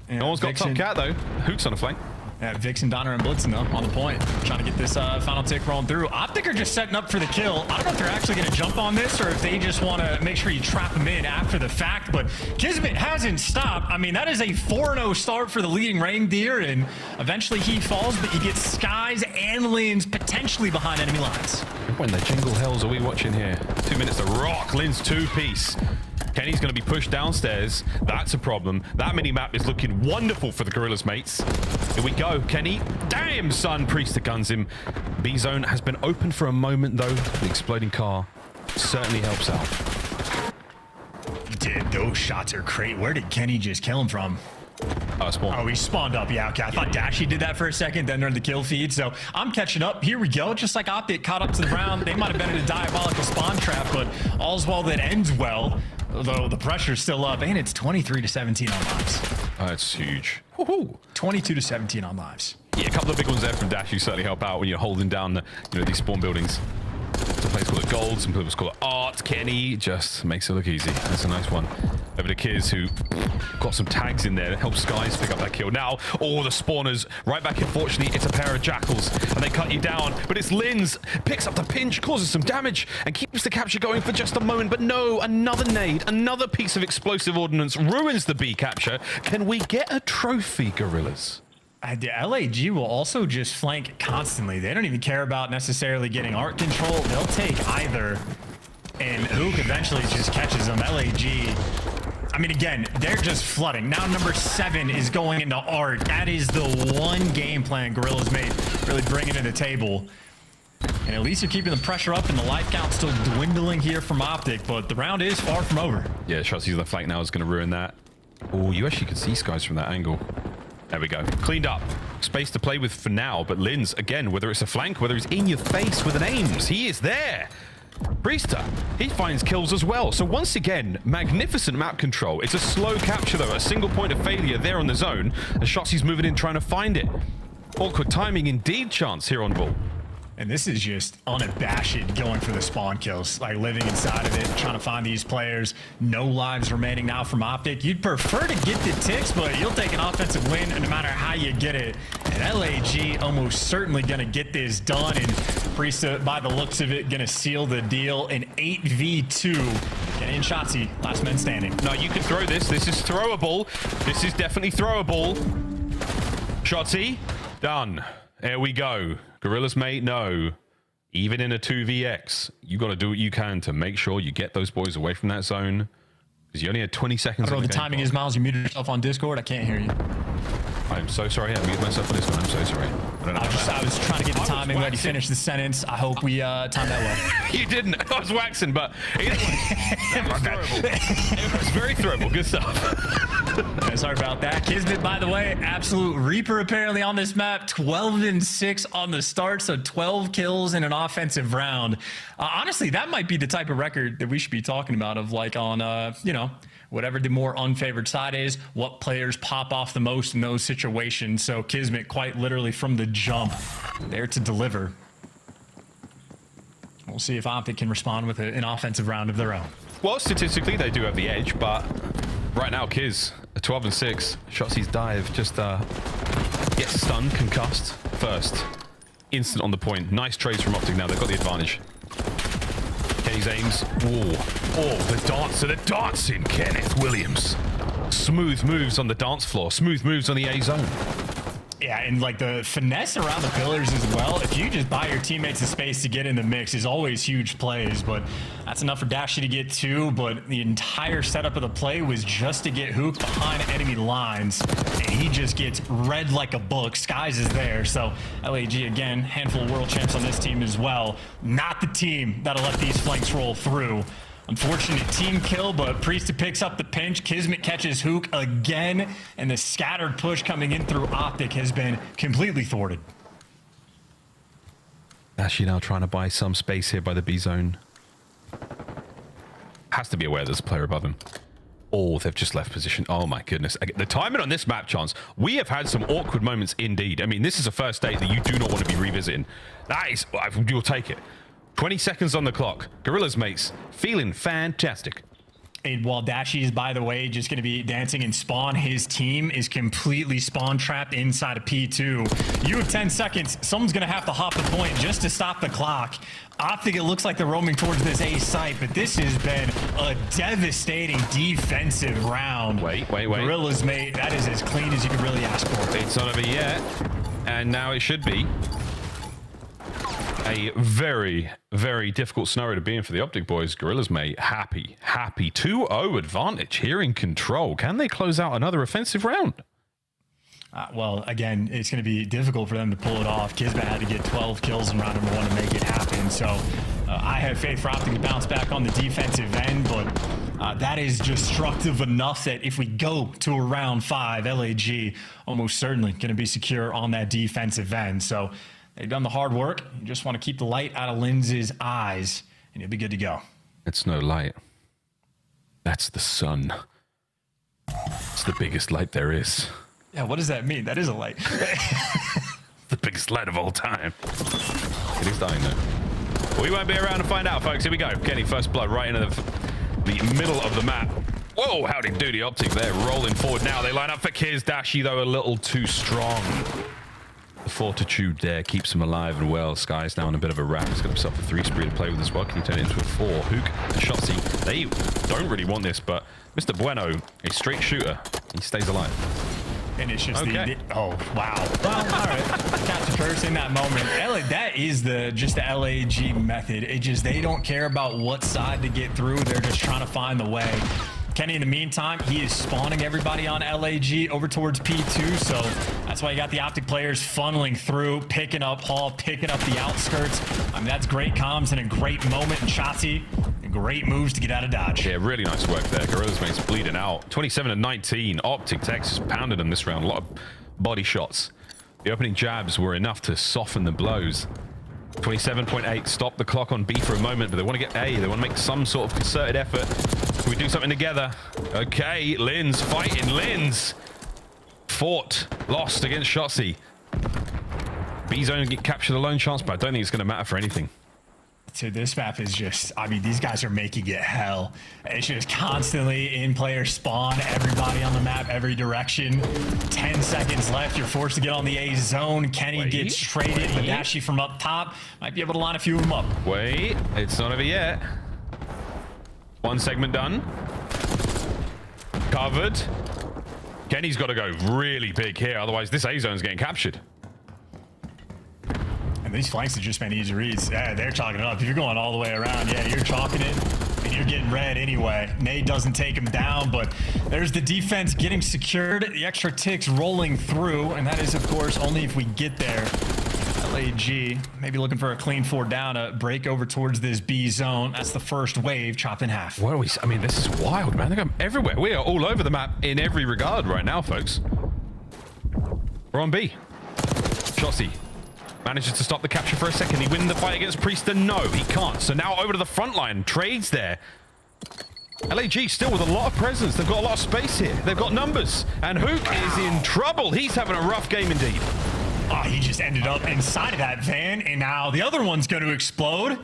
Yeah, No one's got Vixen. Top Cat, though. Hooks on a flank. Yeah, Vixen, Donner, and Blitzen, though, on the point. Trying to get this final tick rolling through. Optic are just setting up for the kill. I don't know if they're actually going to jump on this or if they just want to make sure you trap them in after the fact, but Kismet hasn't stopped. I mean, that is a 4-0 start for the leading reindeer, and eventually he falls, but you get Skies and Linz potentially behind enemy lines. When the jingle hells are we watching here? 2 minutes to rock. Linz 2-piece. Kenny's going to be pushed downstairs. That's a problem. That mini-map is looking wonderful for the Gorillas, mates. Here we go. Kenny. Damn, son. Priester guns him. B-zone has been open for a moment, though. The exploding car certainly helps out. Dude, those shots are great. Where did Kenny just kill him from? Spawn. Oh, he spawned up. Yeah, okay. I thought Dashy did that for a second, then they're in the kill feed. So I'm catching up. Here we go. Just like Optic caught up to the round. They might have been in a diabolical spawn trap, but all's well that ends well. Although the pressure's still up, and it's 23-17 on lives. That's huge. Woohoo. 22-17 on lives. Yeah, a couple of big ones there from Dash. You certainly help out when you're holding down the, these spawn buildings. Some players call it gold, some people call it art. Kenny just makes it look easy. That's a nice one. Over to Kiz, who got some tags in there to help Skies pick up that kill. Now, all the spawners right back in. Fortunately, it's a pair of jackals, and they cut you down. But it's Linz, picks up the pinch, causes some damage, and keeps the capture going for just a moment. But no, another nade, another piece of explosive ordnance ruins the B capture. Can we get a trophy, Gorillas? The LAG will also just flank constantly. They don't even care about necessarily getting art control. They'll take either, and Hook eventually just catches them. LAG, I mean, again, they're just flooding. Now number 7 is going into art. That is the one game plan Gorilla's made, really bringing to the table. And at least you're keeping the pressure up, and the life count still dwindling here from Optic, but the round is far from over. Yeah, Shotzi's on the flank now is going to ruin that. Oh, you actually can see Skies from that angle. There we go. Cleaned up. Space to play with for now, but Linz, again, whether it's a flank, whether he's in your face with an aims, he is there. Priester, he finds kills as well. So once again, magnificent map control. It's a slow capture, though. A single point of failure there on the zone. And Shotzi's moving in, trying to find it. Awkward timing indeed, Chance, here on Vault. And this is just unabashed going for the spawn kills, like living inside of it, trying to find these players. No lives remaining now from Optic. You'd prefer to get the ticks, but you'll take an offensive win no matter how you get it. And LAG almost certainly going to get this done. And Priest, by the looks of it, going to seal the deal in 8v2. Getting in Shotzzy, last man standing. No, you can throw this. This is throwable. This is definitely throwable. Shotzzy, done. There we go. Gorillas, mate, no. Even in a 2vx, you got to do what you can to make sure you get those boys away from that zone. Because you only had 20 seconds. I don't know what the timing is, Miles. You muted yourself on Discord. I can't hear you. I'm so sorry. I muted myself on this one. I'm so sorry. I was trying to get the timing ready to finish the sentence. I hope we timed that well. You didn't. I was waxing, but it was throwable. It was very throwable. Good stuff. Yeah, sorry about that. Kismet, by the way, absolute reaper apparently on this map. 12-6 on the start, so 12 kills in an offensive round. Honestly, that might be the type of record that we should be talking about of like on, you know, whatever the more unfavored side is, what players pop off the most in those situations. So Kismet quite literally from the jump there to deliver. We'll see if Optic can respond with an offensive round of their own. Well, statistically, they do have the edge, but right now, Kiz, 12-6. Shotzi's dive just gets stunned, concussed first. Instant on the point. Nice trades from Optic now. They've got the advantage. Kenny's aims. Oh, the dancing Kenneth Williams. Smooth moves on the dance floor. Smooth moves on the A zone. Yeah, and like the finesse around the pillars as well. If you just buy your teammates the space to get in the mix is always huge plays, but that's enough for Dashy to get 2. But the entire setup of the play was just to get Hook behind enemy lines, and he just gets read like a book. Skies is there, so LAG again, handful of world champs on this team as well. Not the team that'll let these flanks roll through. Unfortunate team kill, but Priest picks up the pinch. Kismet catches Hook again, and the scattered push coming in through Optic has been completely thwarted. Actually now trying to buy some space here by the B zone. Has to be aware there's a player above him. Oh, they've just left position. Oh my goodness. The timing on this map, Chance, we have had some awkward moments indeed. I mean, this is a first date that you do not want to be revisiting. That is, you'll take it. 20 seconds on the clock. Gorillas mates feeling fantastic. And while Dashy is, by the way, just going to be dancing in spawn, his team is completely spawn trapped inside of P2. You have 10 seconds. Someone's going to have to hop the point just to stop the clock. Optic, it looks like they're roaming towards this A site, but this has been a devastating defensive round. Wait. Gorillas, mate, that is as clean as you could really ask for. It's not over yet, and now it should be. A very, very difficult scenario to be in for the Optic boys. Gorillas, mate, happy. 2-0 advantage here in control. Can they close out another offensive round? Well, again, it's going to be difficult for them to pull it off. Kismet had to get 12 kills in round number 1 to make it happen. So I have faith for Optic to bounce back on the defensive end, but that is destructive enough that if we go to a round 5, LAG almost certainly going to be secure on that defensive end. So they've done the hard work. You just want to keep the light out of Linz's eyes, and you'll be good to go. It's no light. That's the sun. It's the biggest light there is. Yeah, what does that mean? That is a light. The biggest light of all time. It is dying, though. We won't be around to find out, folks. Here we go. Getting first blood right into the middle of the map. Whoa, howdy doody. Optic there, rolling forward now. They line up for Kiz. Dashy, though, a little too strong. The fortitude there keeps him alive and well. Sky's now in a bit of a wrap. He's got himself a 3 spree to play with as well. Can he turn it into a 4? Hook and Shotzzy, they don't really want this, but Mr. Bueno, a straight shooter, he stays alive. And it's just oh, wow. Well, all right. Captain Curse in that moment. That is just the LAG method. It just, they don't care about what side to get through. They're just trying to find the way. Kenny, in the meantime, he is spawning everybody on LAG over towards P2, so that's why you got the Optic players funneling through, picking up Hall, picking up the outskirts. I mean, that's great comms and a great moment, and Shotzzy, great moves to get out of dodge. Yeah, really nice work there. Gorillas mates bleeding out. 27-19. Optic Texas pounded them this round. A lot of body shots. The opening jabs were enough to soften the blows. 27.8. Stop the clock on B for a moment, but they want to get A. They want to make some sort of concerted effort. Can we do something together? Okay, Linz fighting. Linz fought, lost against Shotzzy. B-Zone get captured a lone chance, but I don't think it's going to matter for anything. So this map is just, I mean, these guys are making it hell. It's just constantly in-player spawn, everybody on the map, every direction. 10 seconds left, you're forced to get on the A zone. Kenny gets traded, Madashi from up top. Might be able to line a few of them up. Wait, it's not over yet. One segment done. Covered. Kenny's got to go really big here, otherwise this A zone's getting captured. And these flanks have just been easy reads. Yeah, they're chalking it up. If you're going all the way around, yeah, you're chalking it, and you're getting red anyway. Nade doesn't take him down, but there's the defense getting secured, the extra ticks rolling through, and that is, of course, only if we get there. LAG maybe looking for a clean 4 down, a break over towards this B zone. That's the first wave, chopped in half. What are we? I mean, this is wild, man. They're going everywhere. We are all over the map in every regard right now, folks. We're on B. Shotzi manages to stop the capture for a second. He win the fight against Priester? No, he can't. So now over to the front line. Trades there. LAG still with a lot of presence. They've got a lot of space here. They've got numbers. And Hook is in trouble. He's having a rough game indeed. Oh, he just ended up inside of that van, and now the other one's going to explode.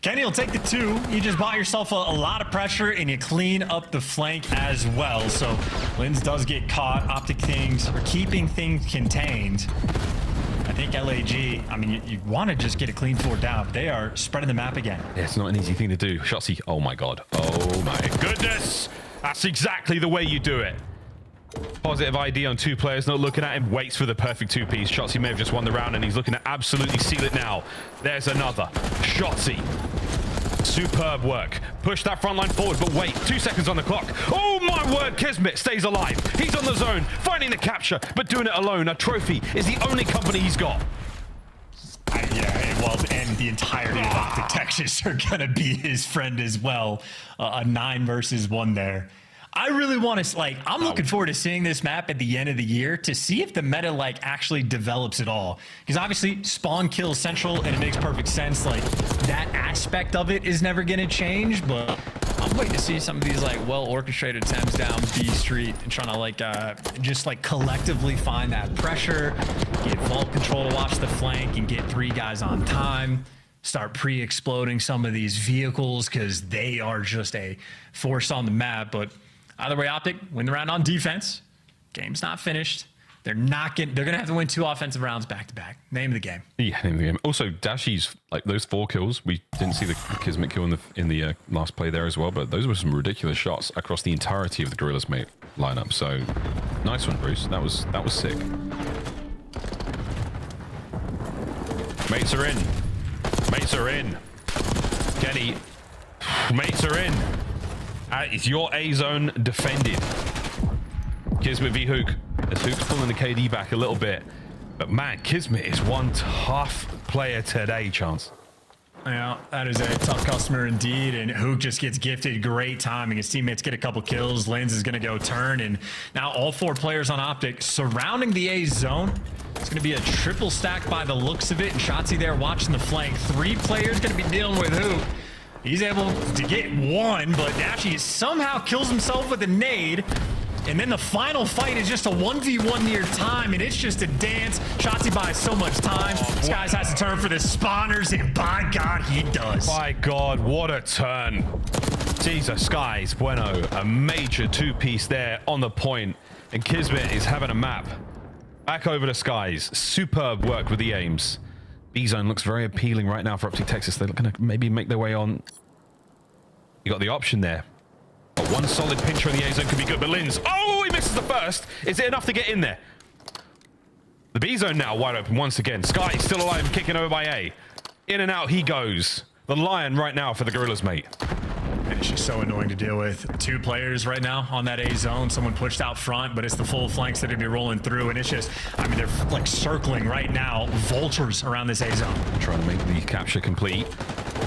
Kenny will take the 2. You just bought yourself a lot of pressure, and you clean up the flank as well. So Linz does get caught. Optic things, or keeping things contained. I think LAG, I mean, you want to just get a clean 4 down, but they are spreading the map again. Yeah, it's not an easy thing to do. Shotzi, oh my god. Oh my goodness. That's exactly the way you do it. Positive ID on 2 players, not looking at him, waits for the perfect 2-piece. Shotzi may have just won the round, and he's looking to absolutely seal it now. There's another. Shotzi. Superb work. Push that front line forward, but wait, 2 seconds on the clock. Oh my word, Kismet stays alive. He's on the zone, finding the capture, but doing it alone. A trophy is the only company he's got. Yeah, well, and the entirety of Optic Texas are going to be his friend as well. A 9 versus 1 there. I really want to, like, I'm looking forward to seeing this map at the end of the year to see if the meta, like, actually develops at all. Because obviously, spawn kills central, and it makes perfect sense. Like, that aspect of it is never going to change, but I'm waiting to see some of these, like, well-orchestrated attempts down B Street and trying to, like, just, like, collectively find that pressure, get vault control to watch the flank, and get 3 guys on time. Start pre-exploding some of these vehicles because they are just a force on the map, but either way, Optic win the round on defense. Game's not finished. They're gonna have to win 2 offensive rounds back to back. Name of the game. Yeah, name of the game. Also, Dashi's, like, those 4 kills. We didn't see the Kismet kill in the last play there as well, but those were some ridiculous shots across the entirety of the Gorillas mate lineup. So nice one, Bruce. That was sick. Mates are in. Mates are in. Kenny. Mates are in. It's your A zone defended. Kismet v Hook. As Hook's pulling the KD back a little bit. But man, Kismet is one tough player today, Chance. Yeah, that is a tough customer indeed, and Hook just gets gifted great timing. His teammates get a couple kills. Linz is going to go turn, and now all 4 players on Optic surrounding the A zone. It's going to be a triple stack by the looks of it, and Shotzi there watching the flank. 3 players going to be dealing with Hook. He's able to get 1, but Dashi somehow kills himself with a nade. And then the final fight is just a 1v1 near time, and it's just a dance. Shotzi buys so much time. Skies has to turn for the spawners, and by God, he does. By God, what a turn. Jesus, Skies, bueno. A major 2-piece there on the point, and Kismet is having a map. Back over to Skies. Superb work with the aims. B-Zone looks very appealing right now for Optic Texas. They're going to maybe make their way on. You got the option there. But 1 solid pincher in the A-Zone could be good, but Linz, oh, he misses the first. Is it enough to get in there? The B-Zone now wide open once again. Sky still alive, kicking over by A. In and out he goes. The Lion right now for the Gorillas, mate. And it's just so annoying to deal with. 2 players right now on that A zone. Someone pushed out front, but it's the full flanks that are going to be rolling through. And it's just, I mean, they're like circling right now. Vultures around this A zone. Trying to make the capture complete.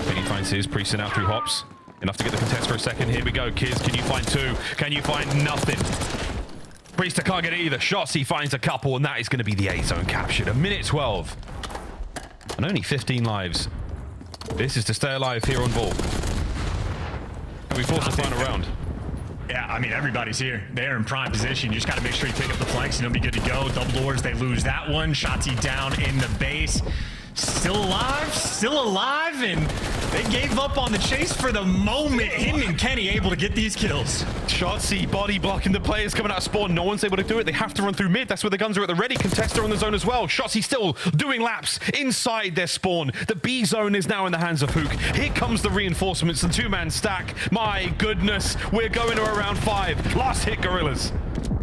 Then he finds his Priest out through hops. Enough to get the contest for a second. Here we go, kids. Can you find 2? Can you find nothing? Priester can't get it either. Shots, he finds a couple, and that is going to be the A zone captured. 1:12. And only 15 lives. This is to stay alive here on Vault. Can we force the final round? Yeah, I mean, everybody's here. They're in prime position. You just got to make sure you pick up the flanks and they'll be good to go. Double doors, they lose that one. Shotzi down in the base. Still alive, and they gave up on the chase for the moment. Him and Kenny able to get these kills. Shotzi body blocking the players coming out of spawn. No one's able to do it. They have to run through mid. That's where the guns are at the ready. Contester on the zone as well. Shotzi still doing laps inside their spawn. The B zone is now in the hands of Hook. Here comes the reinforcements. The two-man stack. My goodness, we're going to around 5. Last hit, Gorillas.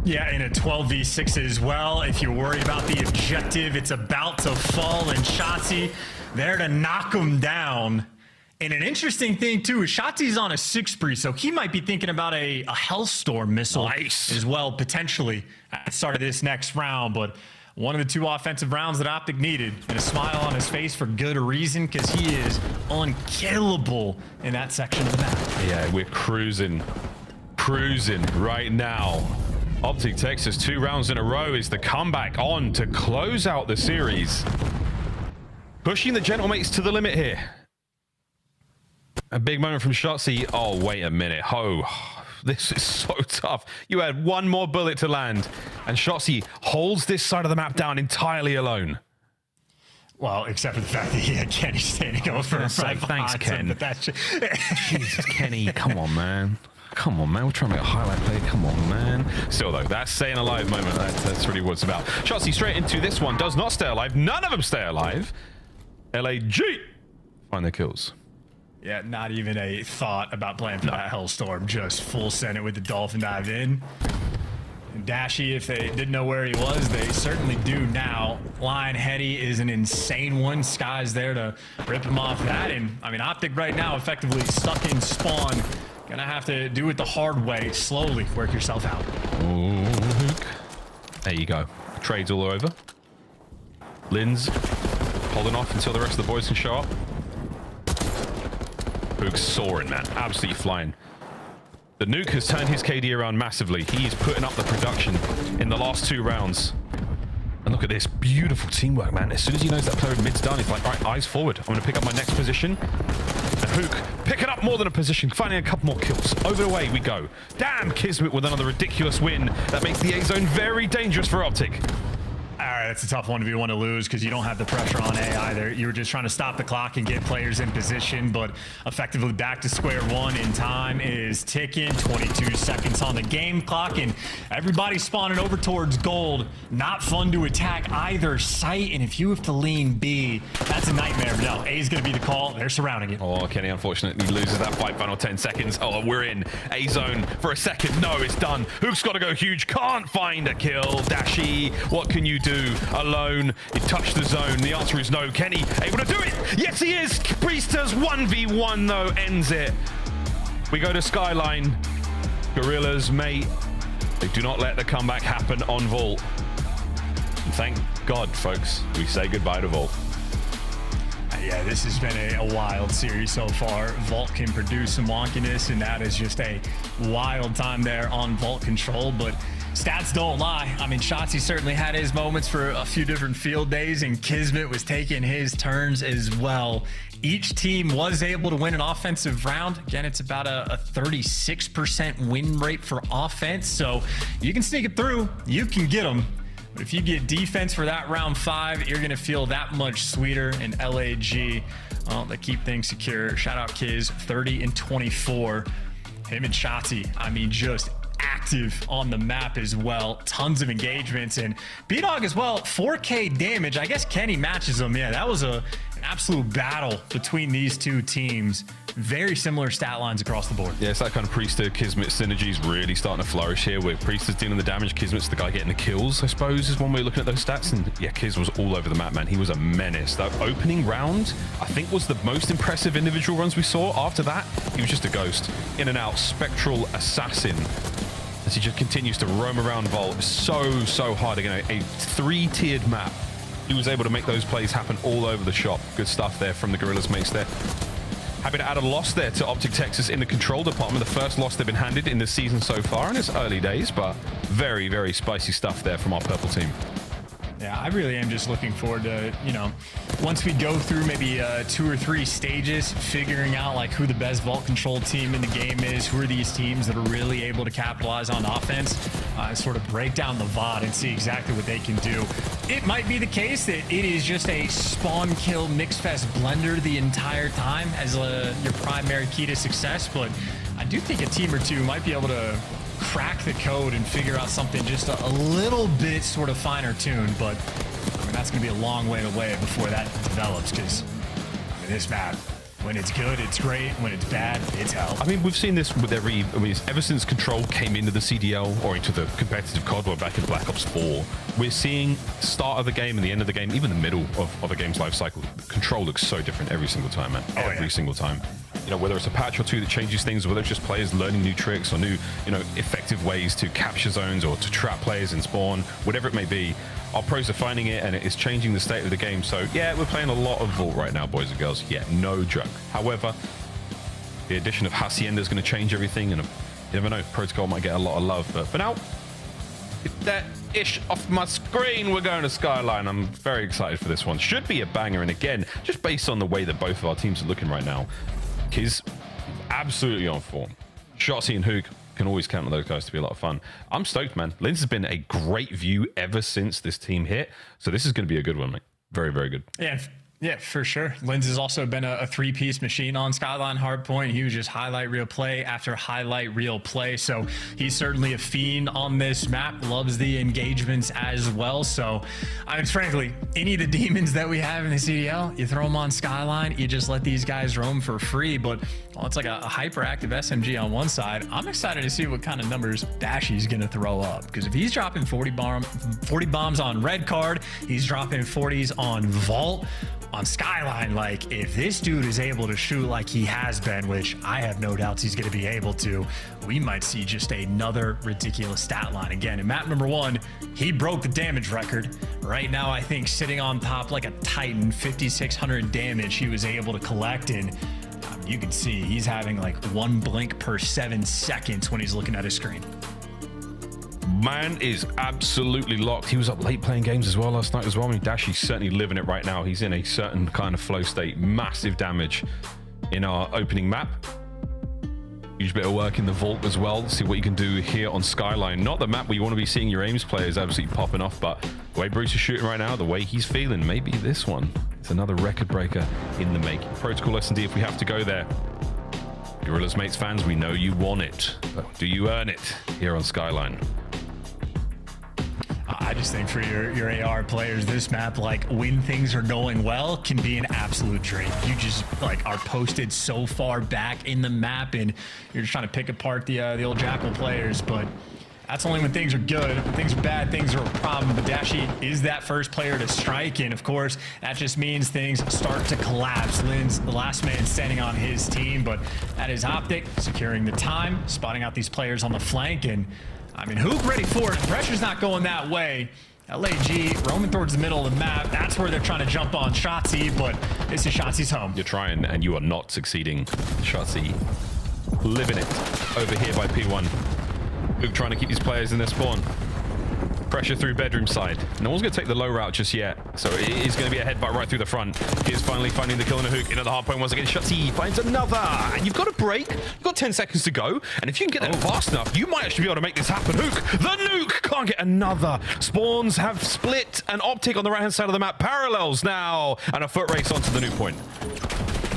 Yeah, in a 12v6 as well. If you're worried about the objective, it's about to fall, and Shotzi there to knock him down. And an interesting thing, too, is Shotzi's on a 6 spree, so he might be thinking about a Hellstorm missile as well, potentially, at the start of this next round. But one of the 2 offensive rounds that Optic needed, and a smile on his face for good reason, because he is unkillable in that section of the map. Yeah, we're cruising right now. Optic Texas 2 rounds in a row is the comeback on to close out the series. Pushing the Gentlemates to the limit here. A big moment from Shotzi. Oh, wait a minute. Oh, this is so tough. You had one more bullet to land, and Shotzi holds this side of the map down entirely alone. Well, except for the fact that he had Kenny standing over. Thanks, Ken. But that's Jesus, Kenny, come on, man. Come on, man. We're trying to make a highlight play. Come on, man. Still, though, that staying alive moment, that's really what it's about. Shotzi straight into this one. Does not stay alive. None of them stay alive. LAG find their kills. Yeah, not even a thought about playing for that Hellstorm. Just full send it with the Dolphin dive in. And Dashy, if they didn't know where he was, they certainly do now. Lion Heady is an insane one. Sky's there to rip him off that. And, I mean, Optic right now effectively stuck in spawn. Gonna have to do it the hard way. Slowly work yourself out. Ooh, there you go. Trades all over. Linz holding off until the rest of the boys can show up. Hook's soaring, man. Absolutely flying. The Nuke has turned his KD around massively. He's putting up the production in the last 2 rounds. And look at this. Beautiful teamwork, man. As soon as he knows that player in mid's done, he's like, all right, eyes forward. I'm going to pick up my next position. And Hook picking up more than a position, finding a couple more kills. Over the way we go. Damn, Kismet with another ridiculous win. That makes the A zone very dangerous for Optic. All right, that's a tough 1v1 to lose because you don't have the pressure on A either. You were just trying to stop the clock and get players in position, but effectively back to square one, and time is ticking. 22 seconds on the game clock, and everybody's spawning over towards gold. Not fun to attack either site, and if you have to lean B, that's a nightmare. But no, A is going to be the call. They're surrounding it. Oh, Kenny unfortunately loses that fight. Final 10 seconds. Oh, we're in A zone for a second. No, it's done. Hook's got to go huge. Can't find a kill. Dashy, what can you do alone? You touch the zone. The answer is no. Kenny able to do it. Yes, he is. Priesters 1v1 though ends it. We go to Skyline. Gorillas, mate. They do not let the comeback happen on Vault. And thank God, folks, we say goodbye to Vault. Yeah, this has been a wild series so far. Vault can produce some wonkiness, and that is just a wild time there on Vault control, but stats don't lie. I mean, Shotzi certainly had his moments for a few different field days, and Kismet was taking his turns as well. Each team was able to win an offensive round. Again, it's about a 36% win rate for offense, so you can sneak it through. You can get them. But if you get defense for that round 5, you're going to feel that much sweeter. And LAG, well, they keep things secure. Shout out Kiz, 30 and 24. Him and Shotzi, I mean, just active on the map as well. Tons of engagements. And B-Dog as well, 4K damage. I guess Kenny matches them. Yeah, that was an absolute battle between these two teams. Very similar stat lines across the board. Yeah, it's that kind of Priester Kismet synergy is really starting to flourish here, where Priester's dealing the damage, Kismet's the guy getting the kills, I suppose, is one way of looking at those stats. And yeah, Kiz was all over the map, man. He was a menace. That opening round, I think, was the most impressive individual runs we saw. After that, he was just a ghost. In and out, spectral assassin. As he just continues to roam around Vault. It's so hard. Again, a 3-tiered map. He was able to make those plays happen all over the shop. Good stuff there from the Gorillas mates there. Happy to add a loss there to Optic Texas in the control department. The first loss they've been handed in the season so far, and it's early days, but very, very spicy stuff there from our purple team. Yeah, I really am just looking forward to, you know, once we go through maybe 2 or 3 stages, figuring out like who the best vault control team in the game is, who are these teams that are really able to capitalize on offense, sort of break down the VOD and see exactly what they can do. It might be the case that it is just a spawn kill mix fest blender the entire time as your primary key to success, but I do think a team or two might be able to crack the code and figure out something just a little bit sort of finer tuned, but I mean, that's going to be a long way away before that develops, because I mean, this map, when it's good, it's great. When it's bad, it's hell. I mean, we've seen this with ever since Control came into the CDL or into the competitive COD or back in Black Ops 4, we're seeing start of the game and the end of the game, even the middle of a game's life cycle. Control looks so different every single time, man. Every single time. You know, whether it's a patch or two that changes things, whether it's just players learning new tricks or new, you know, effective ways to capture zones or to trap players in spawn, whatever it may be, our pros are finding it and it is changing the state of the game. So yeah, we're playing a lot of Vault right now, boys and girls. Yeah, no joke. However, the addition of Hacienda is going to change everything, and you never know, Protocol might get a lot of love. But for now, get that ish off my screen. We're going to Skyline. I'm very excited for this one. Should be a banger. And again, just based on the way that both of our teams are looking right now, Kiz absolutely on form. Shotzi and Hook can always count on those guys to be a lot of fun. I'm stoked, man. Linz has been a great view ever since this team hit. So this is going to be a good one, mate. Very, very good. Yeah, for sure. Linz has also been a 3-piece machine on Skyline Hardpoint. He was just highlight reel play after highlight reel play. So he's certainly a fiend on this map, loves the engagements as well. So, I mean, frankly, any of the demons that we have in the CDL, you throw them on Skyline, you just let these guys roam for free. But well, it's like a hyperactive SMG on one side. I'm excited to see what kind of numbers Dashy's going to throw up. Because if he's dropping 40 bombs on Red Card, he's dropping 40s on Vault, on Skyline, like if this dude is able to shoot like he has been, which I have no doubts he's going to be able to, we might see just another ridiculous stat line again. In map number 1, he broke the damage record. Right now, I think sitting on top like a Titan, 5,600 damage he was able to collect, and you can see he's having like 1 blink per 7 seconds when he's looking at his screen. Man is absolutely locked. He was up late playing games as well last night as well. I mean, Dashy's certainly living it right now. He's in a certain kind of flow state. Massive damage in our opening map. Huge bit of work in the Vault as well. See what you can do here on Skyline. Not the map where you want to be seeing your aims players absolutely popping off, but the way Bruce is shooting right now, the way he's feeling, maybe this one. It's another record breaker in the making. Protocol S&D if we have to go there. Gorillas Mates fans, we know you want it, but do you earn it here on Skyline? I just think for your AR players, this map, like when things are going well, can be an absolute dream. You just like are posted so far back in the map, and you're just trying to pick apart the old Jackal players. But that's only when things are good. When things are bad, things are a problem. But Dashy is that first player to strike, and of course, that just means things start to collapse. Lin's the last man standing on his team, but that is Optic securing the time, spotting out these players on the flank, and I mean, Hook ready for it. The pressure's not going that way. LAG roaming towards the middle of the map. That's where they're trying to jump on Shotzi, but this is Shotzi's home. You're trying and you are not succeeding. Shotzi living it over here by P1. Hook trying to keep these players in their spawn. Pressure through bedroom side. No one's going to take the low route just yet, so it is going to be a headbutt right through the front. He's finally finding the kill on a Hook into the hard point once again. Shotzi finds another, and you've got a break. You've got 10 seconds to go, and if you can get there fast enough, you might actually be able to make this happen. Hook, the nuke, can't get another. Spawns have split, and Optic on the right-hand side of the map parallels now, and a foot race onto the nuke point.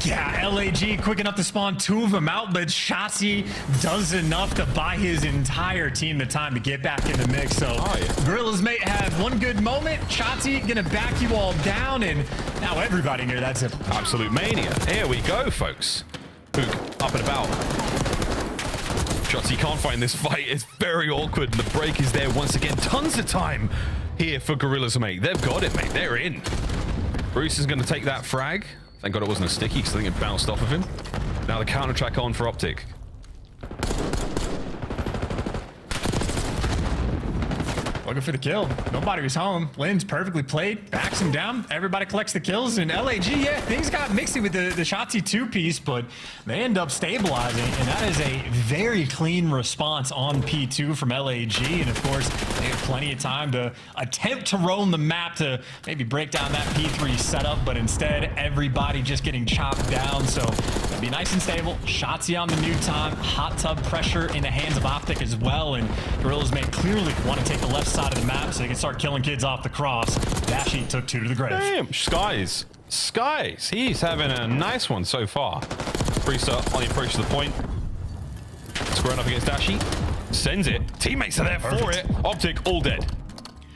Yeah, LAG quick enough to spawn 2 of them out, but Shotzi does enough to buy his entire team the time to get back in the mix. So Gorillas Mate have one good moment. Shotzi gonna back you all down, and now everybody near that zip. Absolute mania. Here we go, folks. Hook up and about. Shotzi can't find this fight. It's very awkward. The break is there once again. Tons of time here for Gorillas Mate. They've got it, mate. They're in. Bruce is gonna take that frag. Thank God it wasn't a sticky, because I think it bounced off of him. Now the counter track on for Optic. Oh looking for the kill. Nobody was home. Lynn's perfectly played, backs him down. Everybody collects the kills. And LAG, yeah, things got mixy with the Shotzzy 2-piece, but they end up stabilizing. And that is a very clean response on P2 from LAG. And of course, they have plenty of time to attempt to roam the map to maybe break down that P3 setup, but instead, everybody just getting chopped down. So it'll be nice and stable. Shotzzy on the new time. Hot tub pressure in the hands of Optic as well. And Gorillas may clearly want to take the left side of the map so they can start killing kids off the cross. Dashy took 2 to the grave. Damn, Skies. He's having a nice one so far. Priester on the approach to the point. Squaring up against Dashy. Sends it. Teammates are there for it. Optic all dead.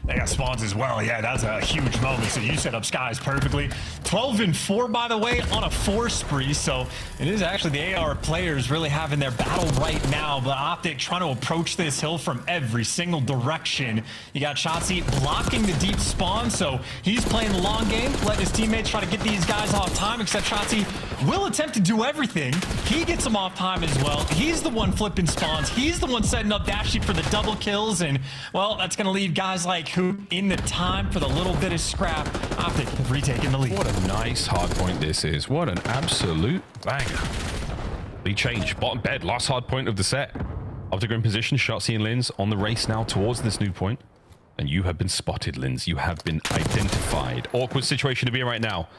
They got spawns as well. Yeah, that's a huge moment. So you set up Skies perfectly. 12-4, by the way, on a 4 spree. So it is actually the AR players really having their battle right now. But Optic trying to approach this hill from every single direction. You got Shotzzy blocking the deep spawn. So he's playing the long game, letting his teammates try to get these guys off time, except Shotzzy will attempt to do everything. He gets them off time as well. He's the one flipping spawns. He's the one setting up Dashy for the double kills. And, well, that's going to leave guys like in the time for the little bit of scrap. Optic have retaken the lead. What a nice hard point this is. What an absolute banger. Lead change. Bottom bed. Last hard point of the set. Optic are in position. Shotzzy and Linz on the race now towards this new point. And you have been spotted, Linz. You have been identified. Awkward situation to be in right now.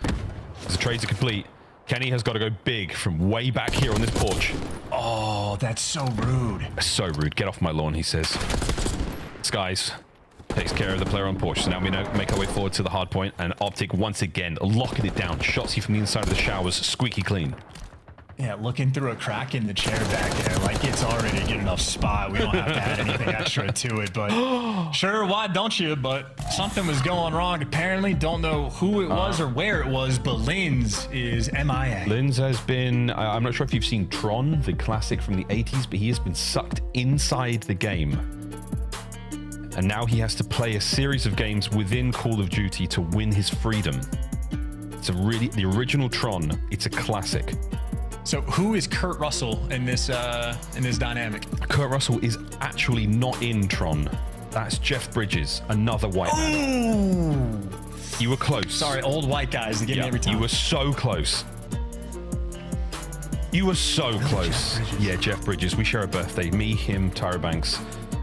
As the trades are complete, Kenny has got to go big from way back here on this porch. Oh, that's so rude. So rude. Get off my lawn, he says. Skies takes care of the player on porch. So now we make our way forward to the hard point, and Optic once again locking it down. Shotzzy from the inside of the showers, squeaky clean. Yeah, looking through a crack in the chair back there, like it's already a good enough spot. We don't have to add anything extra to it, but sure, why don't you? But something was going wrong. Apparently, don't know who it was or where it was, but Linz is MIA. Linz has been, I'm not sure if you've seen Tron, the classic from the 80s, but he has been sucked inside the game. And now he has to play a series of games within Call of Duty to win his freedom. It's the original Tron. It's a classic. So who is Kurt Russell in this dynamic? Kurt Russell is actually not in Tron. That's Jeff Bridges, another white man. Ooh. You were close. Sorry, old white guys. They get me every time. You were so close. You were so close. Yeah, Jeff Bridges. We share a birthday. Me, him, Tyra Banks.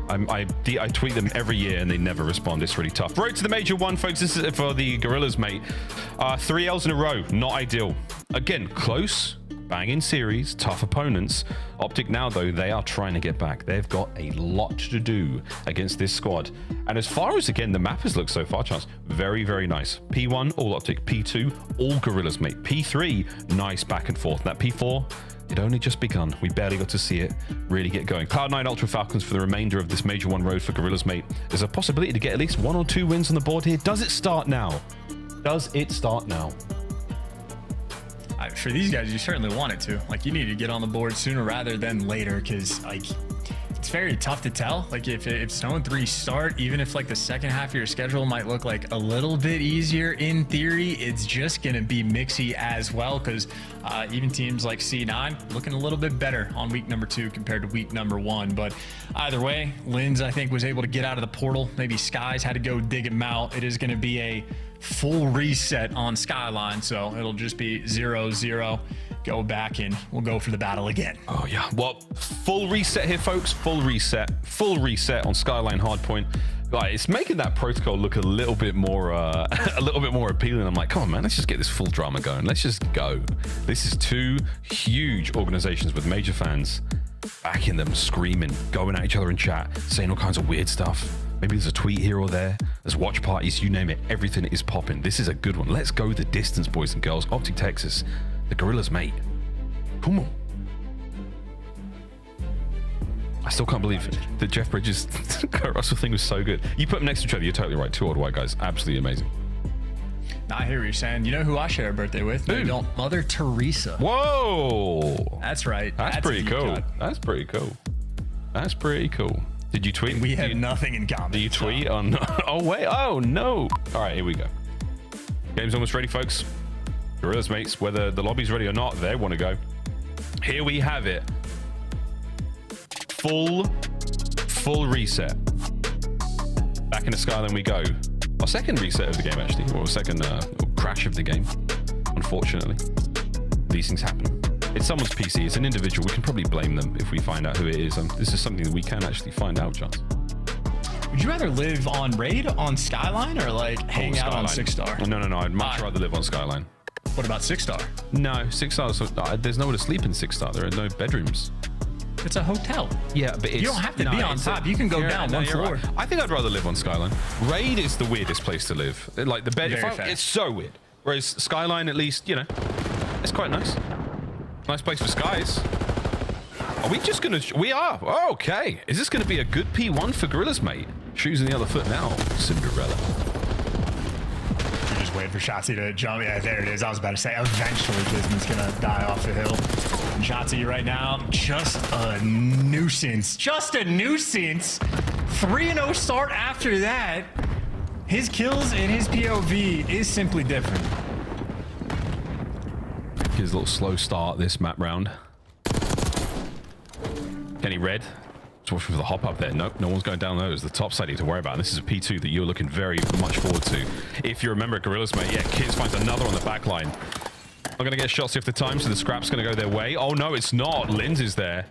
I tweet them every year and they never respond. It's really tough. Road to the Major 1, folks. This is for the Gorillas, mate. 3 L's in a row. Not ideal. Again, close. Banging series. Tough opponents. Optic now, though, they are trying to get back. They've got a lot to do against this squad. And as far as, again, the map has looked so far, Chance, very, very nice. P1, all Optic. P2, all Gorillas, mate. P3, nice back and forth. That P4, it only just begun. We barely got to see it really get going. Cloud9 Ultra Falcons for the remainder of this Major 1 road for Gorillas, mate. There's a possibility to get at least 1 or 2 wins on the board here. Does it start now? Does it start now? For these guys, you certainly want it to. Like, you need to get on the board sooner rather than later, because, like, it's very tough to tell. Like, if Stone 3 start, even if, like, the second half of your schedule might look like a little bit easier in theory, it's just going to be mixy as well, because even teams like C9 looking a little bit better on week number 2 compared to week number 1. But either way, Linz, I think, was able to get out of the portal. Maybe Skies had to go dig him out. It is going to be a full reset on Skyline, so it'll just be 0-0. Go back and we'll go for the battle again. Oh yeah, well, full reset here, folks. Full reset on Skyline Hardpoint. Like, it's making that protocol look a little bit more appealing. I'm like, come on, man, let's just get this full drama going. Let's just go. This is 2 huge organizations with major fans backing them, screaming, going at each other in chat, saying all kinds of weird stuff. Maybe there's a tweet here or there. There's watch parties, you name it. Everything is popping. This is a good one. Let's go the distance, boys and girls. Optic Texas, the Gorillas, mate. Come on. I still can't believe that Jeff Bridges' Kurt Russell thing was so good. You put them next to each other, you're totally right. 2 old white guys. Absolutely amazing. I hear what you're saying. You know who I share a birthday with? Who? No, Mother Teresa. Whoa. That's right. That's pretty cool. That's pretty cool. That's pretty cool. Did you tweet? We have nothing in common. Do you tweet on? Oh, wait. Oh, no. All right, here we go. Game's almost ready, folks. Gorillas, mates, whether the lobby's ready or not, they want to go. Here we have it. Full reset. Back into Skyline we go. Our second reset of the game, actually, or second crash of the game. Unfortunately, these things happen. It's someone's PC. It's an individual. We can probably blame them if we find out who it is. This is something that we can actually find out, John. Would you rather live on Raid, on Skyline, or like hang out on 6-star? No. I'd much rather live on Skyline. What about 6-star? No, 6-star. There's nowhere to sleep in 6-star. There are no bedrooms. It's a hotel. Yeah, but it's, you don't have to be on top. You can go down one floor. Right. I think I'd rather live on Skyline. Raid is the weirdest place to live. Like the bed, it's so weird. Whereas Skyline, at least, you know, it's quite nice. Nice place for skies. Are we just gonna? We are. Oh, okay. Is this gonna be a good P1 for Gorillas, mate? Shoes in the other foot now, Cinderella. You're just waiting for Shotzzy to jump. Yeah, there it is. I was about to say, eventually Kismet's gonna die off the hill. And Shotzzy right now, just a nuisance. Just a nuisance. 3-0 start after that. His kills and his POV is simply different. His little slow start this map round. Kenny red. Just watching for the hop up there. Nope, no one's going down those. The top side you need to worry about. And this is a P2 that you're looking very much forward to. If you remember Gorillas, mate, yeah, Kids finds another on the back line. Not going to get shots if the time, so the scrap's going to go their way. Oh, no, it's not. Linz is there.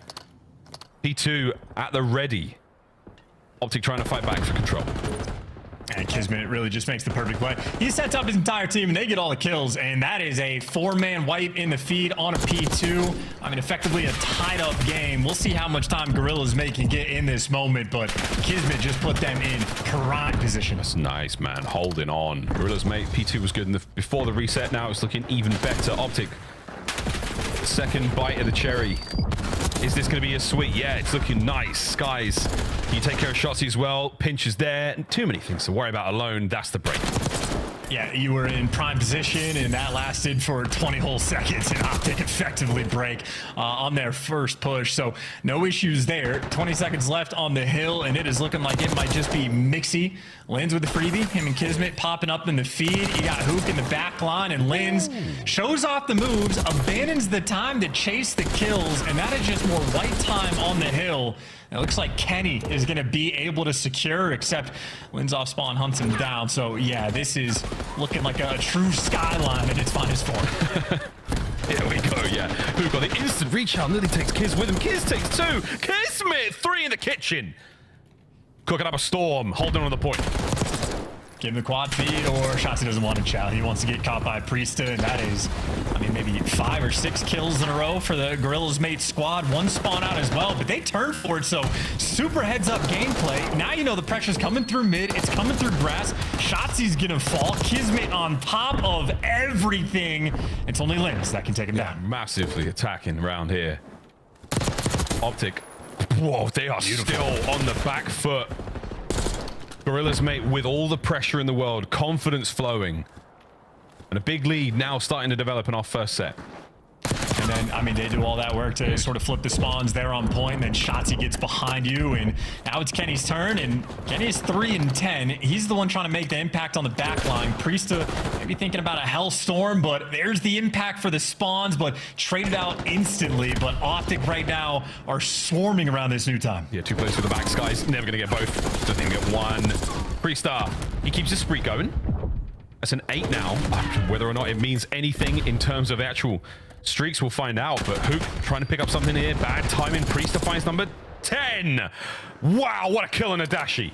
P2 at the ready. Optic trying to fight back for control. And Kismet really just makes the perfect play. He sets up his entire team and they get all the kills, and that is a 4-man wipe in the feed on a P2. I mean, effectively a tied up game. We'll see how much time Gorillas can get in this moment, but Kismet just put them in prime position. That's nice, man. Holding on. Gorillas, mate. P2 was good before the reset. Now it's looking even better. Optic. Second bite of the cherry. Is this going to be a sweet? Yeah, it's looking nice. Skies, you take care of Shotzzy as well. Pinch is there. Too many things to worry about alone. That's the break. Yeah, you were in prime position, and that lasted for 20 whole seconds, and Optic effectively break on their first push. So no issues there. 20 seconds left on the hill, and it is looking like it might just be Mixie. Linz with the freebie. Him and Kismet popping up in the feed. You got Hook in the back line, and Linz shows off the moves, abandons the time to chase the kills, and that is just more white time on the hill. It looks like Kenny is going to be able to secure, except Linz off spawn hunts him down. So, yeah, this is looking like a true Skyline in its finest form. Here we go, yeah. Who got the instant reach out? Nearly takes Kiz with him. Kiz takes 2. Kismet, 3 in the kitchen. Cooking up a storm, holding on the point. Give him the quad feed, or Shotzzy doesn't want to chow. He wants to get caught by Priesta, and that is, I mean, maybe 5 or 6 kills in a row for the Gorillas mate squad. 1 spawn out as well, but they turn for it, so super heads up gameplay. Now you know the pressure's coming through mid, it's coming through grass. Shotzzy's gonna fall. Kismet on top of everything. It's only Linz that can take him down. Massively attacking around here. Optic. Whoa, they are still on the back foot. Gorillas, mate, with all the pressure in the world, confidence flowing, and a big lead now starting to develop in our first set. And then, I mean, they do all that work to sort of flip the spawns. They're on point, and then Shotzzy gets behind you, and now it's Kenny's turn, and Kenny is 3 and 10. He's the one trying to make the impact on the back line. Priesta maybe thinking about a Hellstorm, but there's the impact for the spawns, but traded out instantly. But Optic right now are swarming around this new time. Yeah, 2 players for the back. Skies never going to get both. Just going to get 1. Priesta, he keeps his spree going. That's an 8 now. Whether or not it means anything in terms of actual streaks, we'll find out. But Hook trying to pick up something here. Bad timing. Priesta finds number 10. Wow, what a kill on a Dashi.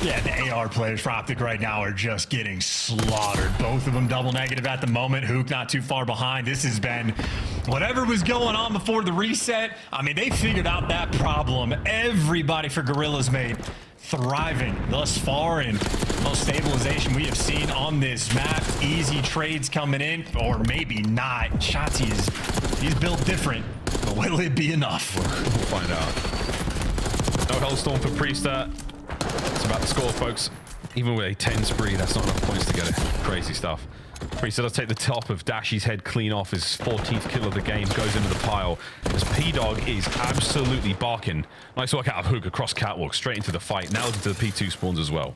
Yeah, the AR players for Optic right now are just getting slaughtered. Both of them double negative at the moment. Hook not too far behind. This has been whatever was going on before the reset. I mean, they figured out that problem. Everybody for Gorillas made thriving thus far, and most stabilization we have seen on this map. Easy trades coming in, or maybe not. Shotzzy he's built different, but will it be enough? We'll find out. No Hellstorm for Priesta. It's about the score, folks. Even with a 10 spree, that's not enough points to get it. Crazy stuff. Priesta does take the top of Dashi's head clean off. His 14th kill of the game goes into the pile as P-Dog is absolutely barking. Nice work out of Hook across catwalk, straight into the fight. Now into the P2 spawns as well.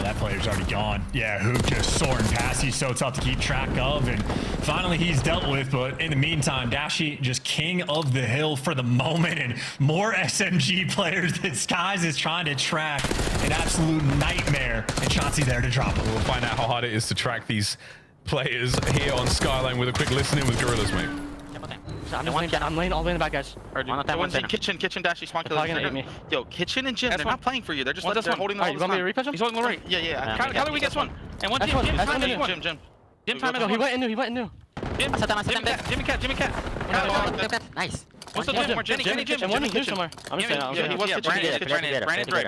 That player's already gone. Yeah, Hoop just soaring past. He's so tough to keep track of, and finally he's dealt with. But in the meantime, Dashy just king of the hill for the moment, and more SMG players that Skies is trying to track. An absolute nightmare, and Shotzi there to drop it. We'll find out how hard it is to track these players here on Skyline with a quick listen in with Gorillas, mate. I'm laying all the way in the back, guys. One's in kitchen, Dashy, spawn They're probably gonna killer. hit me. Yo, kitchen and gym, they're not playing for you. They're just they're holding the Alright, you want me to repush him? He's holding the right. Yeah. Kyler, we get one. And one That's team. one. Jim. Jim time No, he went in new. Jimmy Cat. Nice. What's the Jim? Jim. And one is new somewhere. I'm just saying. Yeah, he was kitchen.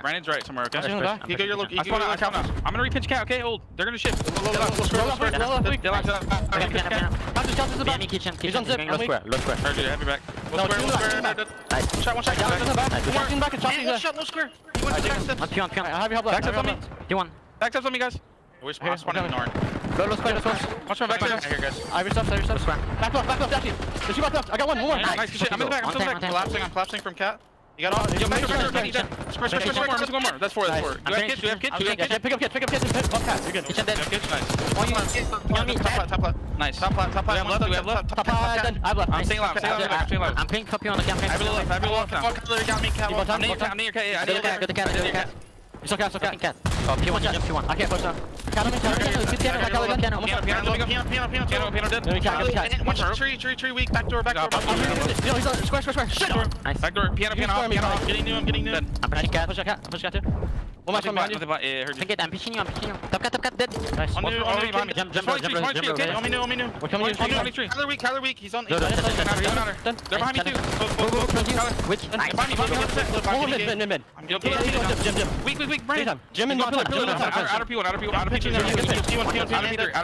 Brandon's right somewhere, okay? I'm in the back. You go your look. I'm gonna repitch Cat, okay? Hold. They're gonna shift. He's on zip. I'm weak. Have me back. No, two left. One shot. Shotzi's back and Shotzi's One there. shot, no square. He went to back steps. I have your help left. Back up on me. Back up on me, guys. Where's my spawn in Norn? Watch my back steps. Here, guys. I have your steps. Back left, Dashy. There's two back left. I got one more. Nice shit. I'm in the back. I'm collapsing from Cat. You got all. Yo, back up. One more. That's four. Do you have kids? Pick up kids. One pass. You're good. Kitchen dead. Nice. Top left. Nice. Top left. Do we have left? Top done. I have left. I'm staying left. I'm playing copy on the campaign. I have a little left now. Fuck, got me, Cat. I'm near Cat. Yeah, I need Go to cat. You still cat. Oh, P1. I can't push down. Cat on me. Piano dead. One shot. Tree weak. Back door. Yo, he's on square. Shit. Nice. Back door. Piano. I'm getting new. I'm pushing cat. Push cat too. One more behind you. I'm pushing you. Top cat dead. Nice. On me. Jump. Okay, on me new. We're coming to you. Kyler weak. He's on. Done. They're behind me too. Which? Mid. Jim. Weak, Brandon. Jim and Outer P1. Outer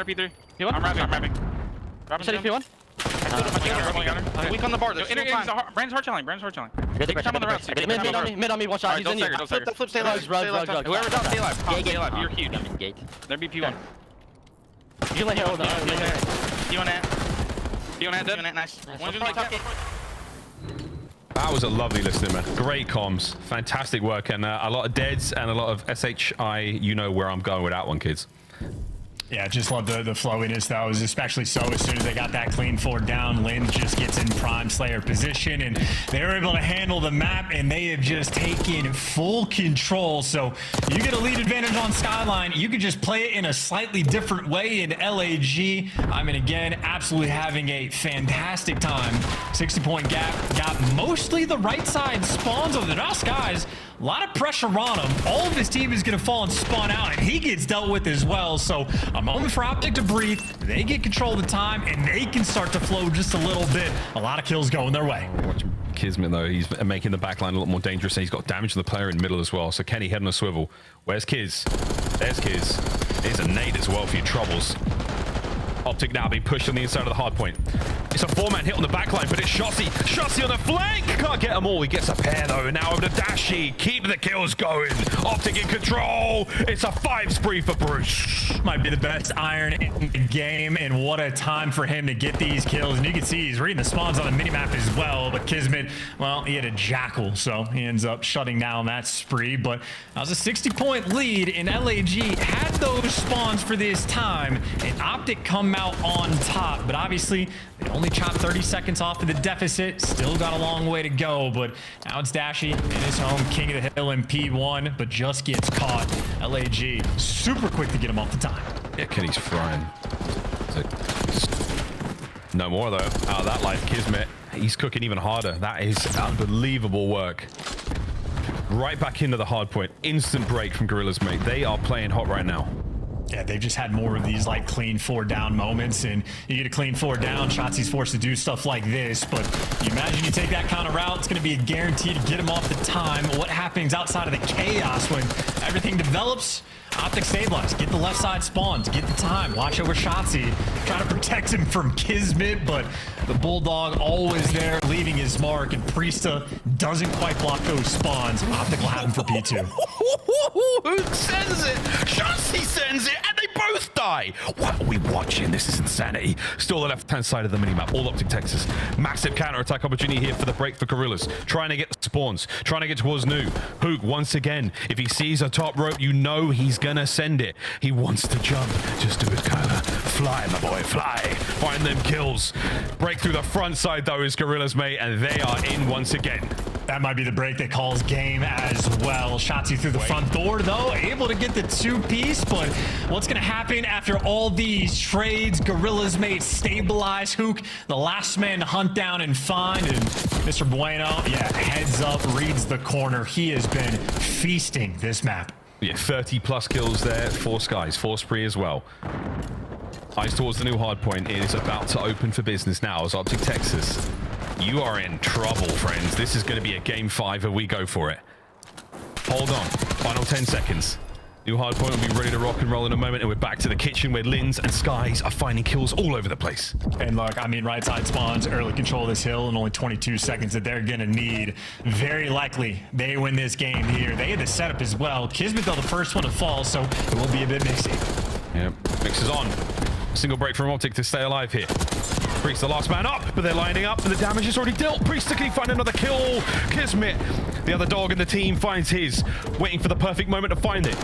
P3. I'm wrapping. You said P1? Weak on the bar. Brandon's hard challenge. Mid on me. One shot. He's in you. Flip, stay alive. Rug. Whoever's out, stay alive. You're huge. There be P1. You can lay here. Hold on. P1 dead. Nice. That was a lovely listening, man. Great comms. Fantastic work. And a lot of deads and a lot of SHI. You know where I'm going with that one, kids. Yeah, just love the flowiness. That was especially so as soon as they got that clean 4 down. Lynn just gets in prime Slayer position, and they were able to handle the map, and they have just taken full control. So you get a lead advantage on Skyline. You could just play it in a slightly different way in LAG. I mean, again, absolutely having a fantastic time. 60-point gap. Got mostly the right side spawns of the Dust guys. A lot of pressure on him. All of his team is going to fall and spawn out, and he gets dealt with as well. So a moment for Optic to breathe. They get control of the time, and they can start to flow just a little bit. A lot of kills going their way. Watch Kismet, though. He's making the backline a lot more dangerous, and he's got damage to the player in the middle as well. So Kenny, head on a swivel. Where's Kiz? There's Kiz. There's a nade as well for your troubles. Optic now being pushed on the inside of the hard point. It's a 4-man hit on the backline, but it's Shotzi. Shotzi on the flank! Can't get them all. He gets a pair, though. And now over to Dashy. Keep the kills going. Optic in control. It's a 5 spree for Bruce. Might be the best iron in the game, and what a time for him to get these kills. And you can see he's reading the spawns on the minimap as well, but Kismet, well, he had a jackal, so he ends up shutting down that spree. But that was a 60-point lead, and LAG had those spawns for this time, and Optic come out on top. But obviously, they only chopped 30 seconds off of the deficit. Still got a long way to go, but now it's Dashy in his home, king of the hill in P1, but just gets caught. LAG super quick to get him off the time. Yeah, Kenny's frying. No more, though, out of that life. Kismet, he's cooking even harder. That is unbelievable work. Right back into the hard point. Instant break from Gorillas, mate. They are playing hot right now. Yeah, they've just had more of these like clean 4 down moments, and you get a clean 4 down, Shotzi's forced to do stuff like this, but you imagine you take that kind of route, it's going to be a guarantee to get him off the time. What happens outside of the chaos when everything develops? Optic stabilize, get the left side spawns, get the time, watch over Shotzi, try to protect him from Kismet, but the Bulldog always there, leaving his mark, and Priesta doesn't quite block those spawns. Optic will have him for P2. Who sends it? Shotzi sends it, and they both both die. What are we watching? This is insanity. Still the left-hand side of the minimap. All Optic Texas. Massive counter-attack opportunity here for the break for Gorillas. Trying to get spawns. Trying to get towards New. Hook, once again, if he sees a top rope, you know he's gonna send it. He wants to jump. Just do it, Kyler. Fly, my boy, fly. Find them kills. Break through the front side, though, is Gorillas, mate, and they are in once again. That might be the break that calls game as well. Shots you through the front door, though. Able to get the two-piece, but what's going to happen after all these trades? Gorillas made stabilize Hook, the last man to hunt down and find. And Mr. Bueno, yeah, heads up, reads the corner. He has been feasting this map. Yeah, 30-plus kills there. 4 skies, 4 spree as well. Eyes towards the new hard point. It is about to open for business now as Optic Texas. You are in trouble, friends. This is going to be a game 5 and we go for it. Hold on. Final 10 seconds. New hard point will be ready to rock and roll in a moment, and we're back to the kitchen where Lins and Skies are finding kills all over the place. And look, I mean, right side spawns, early control of this hill in only 22 seconds that they're going to need. Very likely they win this game here. They had the setup as well. Kismet, though, the first one to fall, so it will be a bit mixy. Yep, mixes on. Single break from Optic to stay alive here. Priest the last man up, but they're lining up and the damage is already dealt. Priest, can he find another kill? Kismet, the other dog in the team, finds his. Waiting for the perfect moment to find it.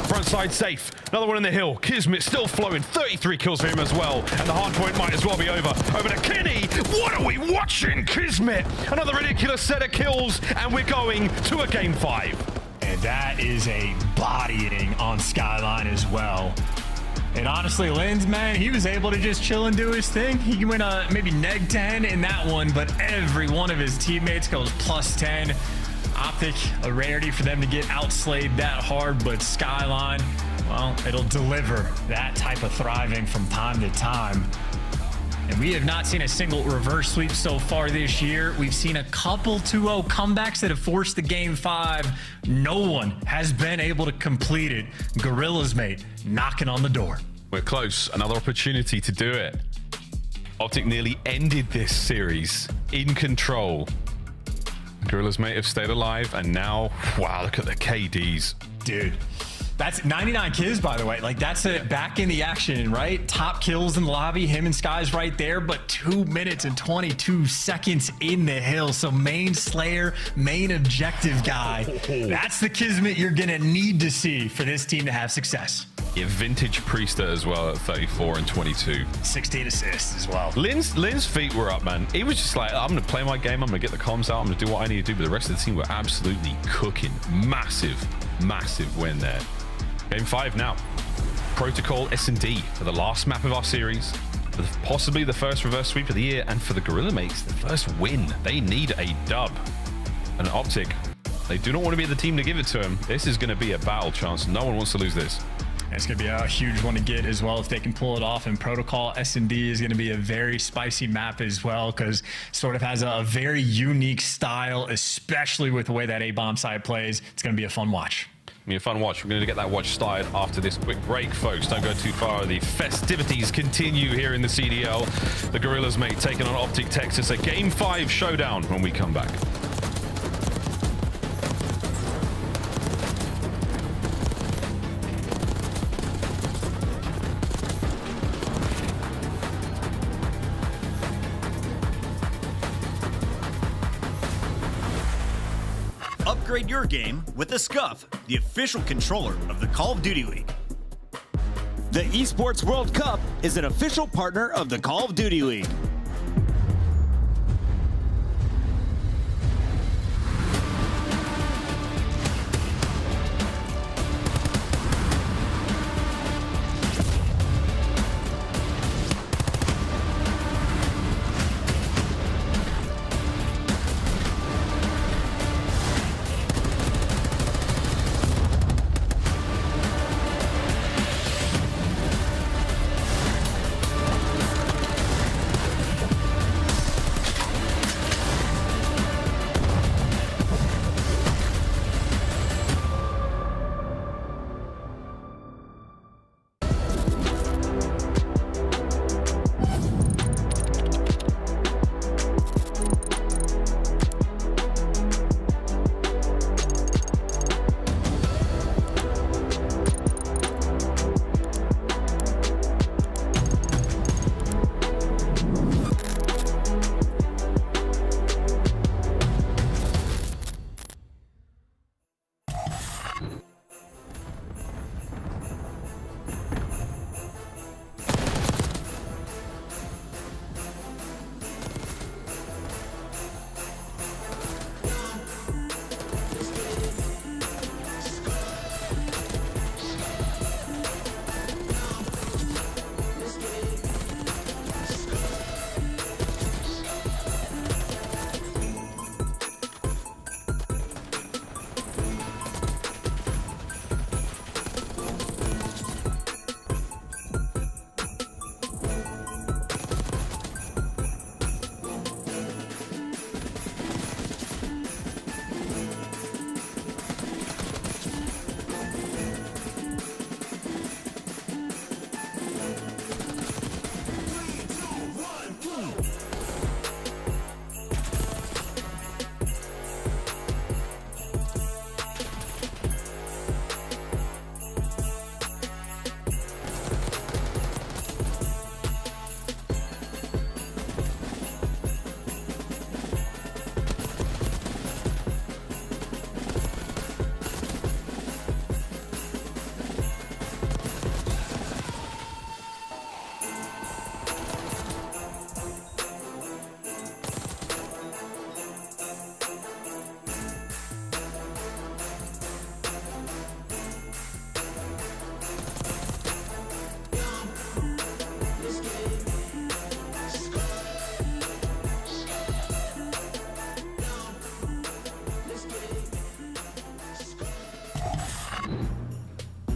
Front side safe. Another one in the hill. Kismet still flowing. 33 kills for him as well. And the hard point might as well be over. Over to Kenny. What are we watching? Kismet. Another ridiculous set of kills. And we're going to a game 5. And that is a bodying on Skyline as well. And honestly, Lins, man, he was able to just chill and do his thing. He went maybe neg 10 in that one, but every one of his teammates goes plus 10. Optic, a rarity for them to get outslayed that hard, but Skyline, well, it'll deliver that type of thriving from time to time. And we have not seen a single reverse sweep so far this year. We've seen a couple 2-0 comebacks that have forced the game 5. No one has been able to complete it. Gorillas, mate, knocking on the door. We're close. Another opportunity to do it. Optic nearly ended this series in control. Gorillas, mate, have stayed alive, and now, wow, look at the KDs. Dude. That's 99 kills, by the way. Like, that's it back in the action, right? Top kills in the lobby, him and Skies right there, but 2 minutes and 22 seconds in the hill. So main slayer, main objective guy. That's the Kismet you're gonna need to see for this team to have success. Yeah, vintage Priester as well at 34 and 22. 16 assists as well. Lynn's feet were up, man. He was just like, I'm going to play my game. I'm going to get the comms out. I'm going to do what I need to do. But the rest of the team were absolutely cooking. Massive, massive win there. Game 5 now. Protocol S&D for the last map of our series. For possibly the first reverse sweep of the year. And for the Gorilla mates, the first win. They need a dub. And Optic, they do not want to be the team to give it to him. This is going to be a battle chance. No one wants to lose this. It's going to be a huge one to get as well if they can pull it off. And Protocol S&D is going to be a very spicy map as well because it sort of has a very unique style, especially with the way that A-bomb side plays. It's going to be a fun watch. Be a fun watch. We're going to get that watch started after this quick break, folks. Don't go too far. The festivities continue here in the CDL. The Gorillas, mate, taking on Optic Texas. A Game 5 showdown when we come back. Upgrade your game with the Scuff, the official controller of the Call of Duty League. The Esports World Cup is an official partner of the Call of Duty League.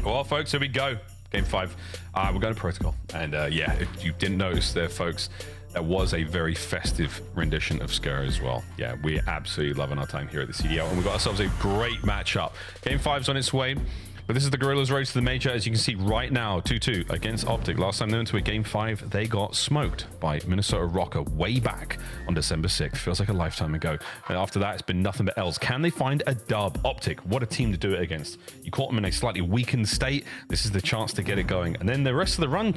Well, folks, here we go. Game 5. We're going to protocol. And yeah, if you didn't notice there, folks, there was a very festive rendition of Skr as well. Yeah, we're absolutely loving our time here at the CDL. And we've got ourselves a great matchup. Game 5's on its way. But this is the Gorillas' road to the major. As you can see right now, 2-2 against Optic. Last time they went to a Game 5, they got smoked by Minnesota Rocker way back on December 6th. Feels like a lifetime ago. And after that, it's been nothing but L's. Can they find a dub? Optic, what a team to do it against. You caught them in a slightly weakened state. This is the chance to get it going. And then the rest of the run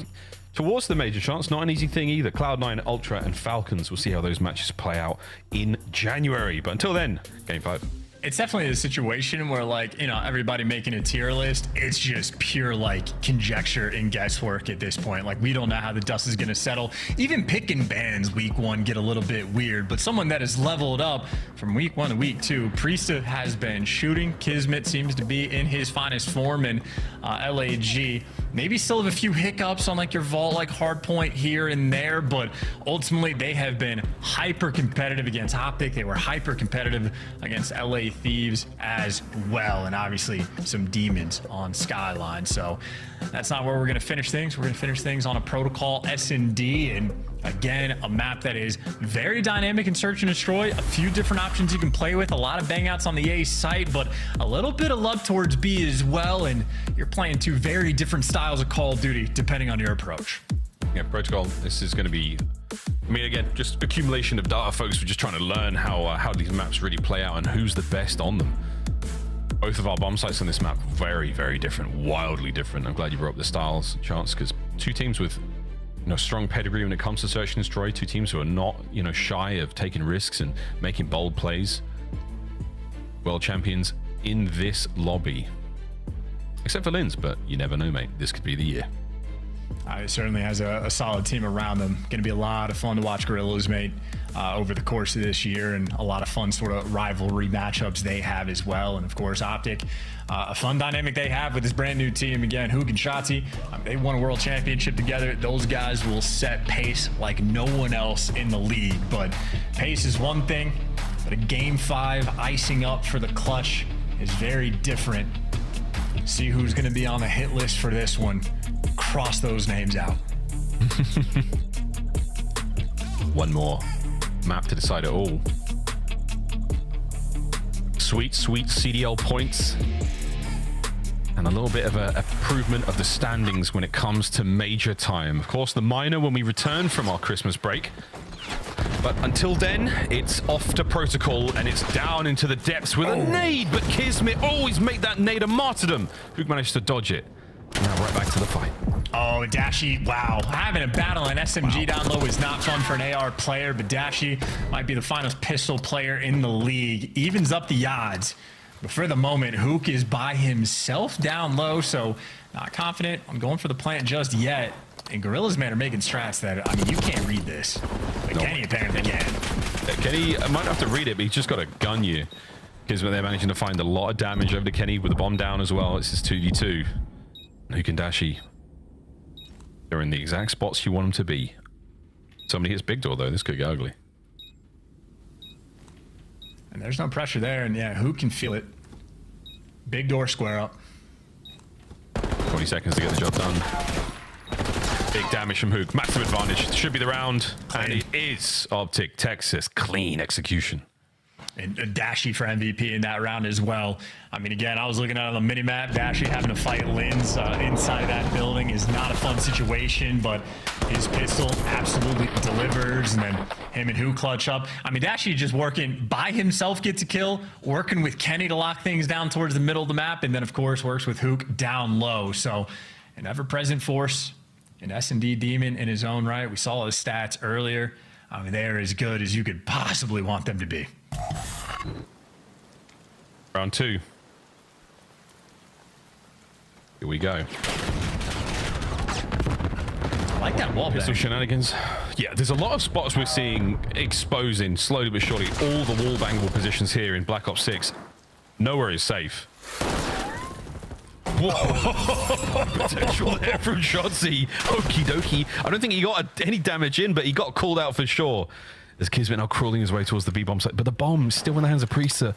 towards the major chance, not an easy thing either. Cloud9, Ultra, and Falcons. We'll see how those matches play out in January. But until then, Game 5. It's definitely a situation where, like, you know, everybody making a tier list, it's just pure, like, conjecture and guesswork at this point. Like, we don't know how the dust is going to settle. Even picking bans week 1 get a little bit weird, but someone that has leveled up from week 1 to week 2, Priesta has been shooting. Kismet seems to be in his finest form, and LAG maybe still have a few hiccups on, like, your vault, like, hard point here and there, but ultimately they have been hyper competitive against Optic. They were hyper competitive against LA Thieves as well, and obviously some demons on Skyline. So that's not where we're going to finish things. We're going to finish things on a protocol S&D, and again, a map that is very dynamic in search and destroy. A few different options you can play with, a lot of bangouts on the A site, but a little bit of love towards B as well, and you're playing 2 very different styles of Call of Duty depending on your approach. Yeah, protocol, this is going to be, I mean, again, just accumulation of data, folks. We're just trying to learn how these maps really play out and who's the best on them. Both of our bomb sites on this map, very, very different, wildly different. I'm glad you brought up the styles, Chance, because 2 teams with, you know, strong pedigree when it comes to search and destroy, 2 teams who are not, you know, shy of taking risks and making bold plays. World champions in this lobby. Except for Linz, but you never know, mate. This could be the year. It certainly has a solid team around them. Going to be a lot of fun to watch Gorillas, mate, over the course of this year, and a lot of fun sort of rivalry matchups they have as well. And of course, Optic, a fun dynamic they have with this brand new team. Again, Hook and Shotzi, they won a world championship together. Those guys will set pace like no one else in the league. But pace is one thing, but a Game 5 icing up for the clutch is very different. See who's going to be on the hit list for this one. Cross those names out. One more map to decide it all. Sweet, sweet CDL points. And a little bit of a improvement of the standings when it comes to major time. Of course, the minor when we return from our Christmas break. But until then, it's off to protocol, and it's down into the depths with a nade. But Kismet always make that nade a martyrdom. Who managed to dodge it? Now right back to the fight. Oh, Dashi, wow. Having a battle in SMG down low is not fun for an AR player, but Dashi might be the finest pistol player in the league. Evens up the odds. But for the moment, Hook is by himself down low, so not confident on going for the plant just yet. And Gorillas, man, are making strats that, I mean, you can't read this. But Kenny apparently can. Kenny might have to read it, but he's just got to gun you. Because they're managing to find a lot of damage over to Kenny with the bomb down as well. It's his 2v2. Hook and Dashi, they're in the exact spots you want them to be. Somebody hits big door, though. This could get ugly. And there's no pressure there, and yeah, Hook can feel it. Big door square up. 20 seconds to get the job done. Big damage from Hook. Massive advantage. Should be the round. And it is Optic Texas. Clean execution. And Dashi for MVP in that round as well. I mean, again, I was looking at it on the minimap. Dashi having to fight Linz inside of that building is not a fun situation, but his pistol absolutely delivers. And then him and Hook clutch up. I mean, Dashi just working by himself, gets a kill, working with Kenny to lock things down towards the middle of the map, and then, of course, works with Hook down low. So an ever-present force, an S&D demon in his own right. We saw his stats earlier. I mean, they're as good as you could possibly want them to be. Round 2. Here we go. I like that wall Pistol shenanigans. Yeah, there's a lot of spots we're seeing exposing slowly but surely all the wall bangable positions here in Black Ops 6. Nowhere is safe. Whoa! Potential there from Shotzi. Okie dokie. I don't think he got any damage in, but he got called out for sure. As Kismet now crawling his way towards the B-bomb site, but the bomb's still in the hands of Priesta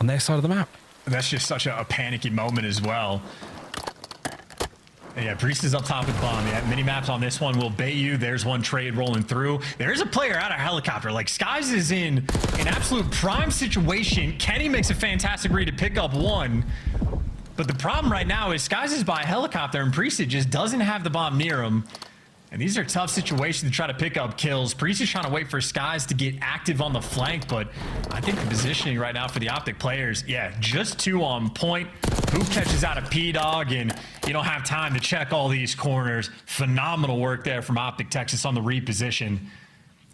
on their side of the map. That's just such a panicky moment as well. Yeah, Priest is up top with bomb. Yeah, mini maps on this one will bait you. There's one trade rolling through. There's a player out of helicopter. Like, Skies is in an absolute prime situation. Kenny makes a fantastic read to pick up one. But the problem right now is Skies is by helicopter and Priest just doesn't have the bomb near him. And these are tough situations to try to pick up kills. Priest is trying to wait for Skies to get active on the flank, but I think the positioning right now for the Optic players, yeah, just 2 on point. Who catches out a P-Dog, and you don't have time to check all these corners. Phenomenal work there from Optic Texas on the reposition.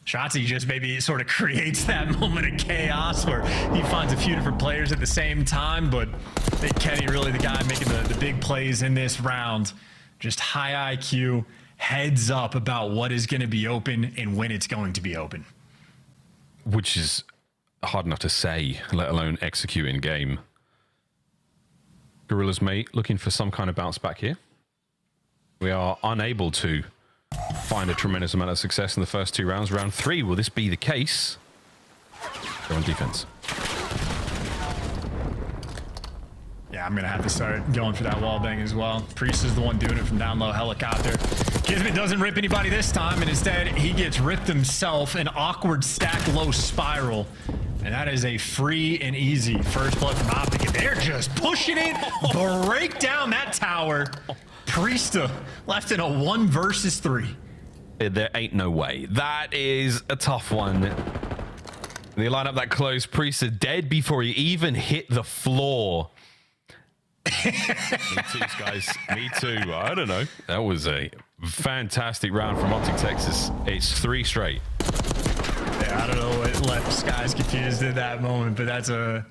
Shotzzy just maybe sort of creates that moment of chaos where he finds a few different players at the same time, but I think Kenny really the guy making the big plays in this round. Just high IQ, heads up about what is going to be open and when it's going to be open. Which is hard enough to say, let alone execute in game. Gorilla's mate looking for some kind of bounce back here. We are unable to find a tremendous amount of success in the first 2 rounds. Round 3, will this be the case? Go on defense. Yeah, I'm going to have to start going for that wall bang as well. Priest is the one doing it from down low helicopter. Kismet doesn't rip anybody this time, and instead he gets ripped himself. An awkward stack low spiral. And that is a free and easy first blood from Optic. And they're just pushing it. Break down that tower. Priesta left in a 1 versus 3. There ain't no way. That is a tough one. They line up that close. Priesta dead before he even hit the floor. Me too, guys. Me too. I don't know. That was a fantastic round from Optic Texas. It's 3 straight. Yeah, I don't know what left Skies confused at that moment, but that's a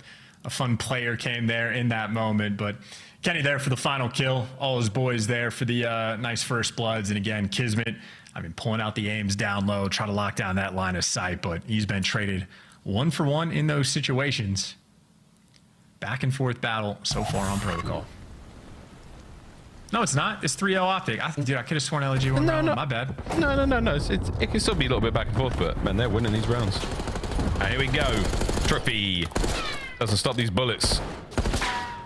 fun player came there in that moment. But Kenny there for the final kill. All his boys there for the nice first bloods. And again, Kismet, I mean, pulling out the aims down low, try to lock down that line of sight, but he's been traded 1 for 1 in those situations. Back and forth battle so far on Protocol. No, it's not. It's 3-0 Optic. Dude, I could have sworn LG won. No, my bad. No. It can still be a little bit back and forth, but man, they're winning these rounds. Here we go. Trophy. Doesn't stop these bullets.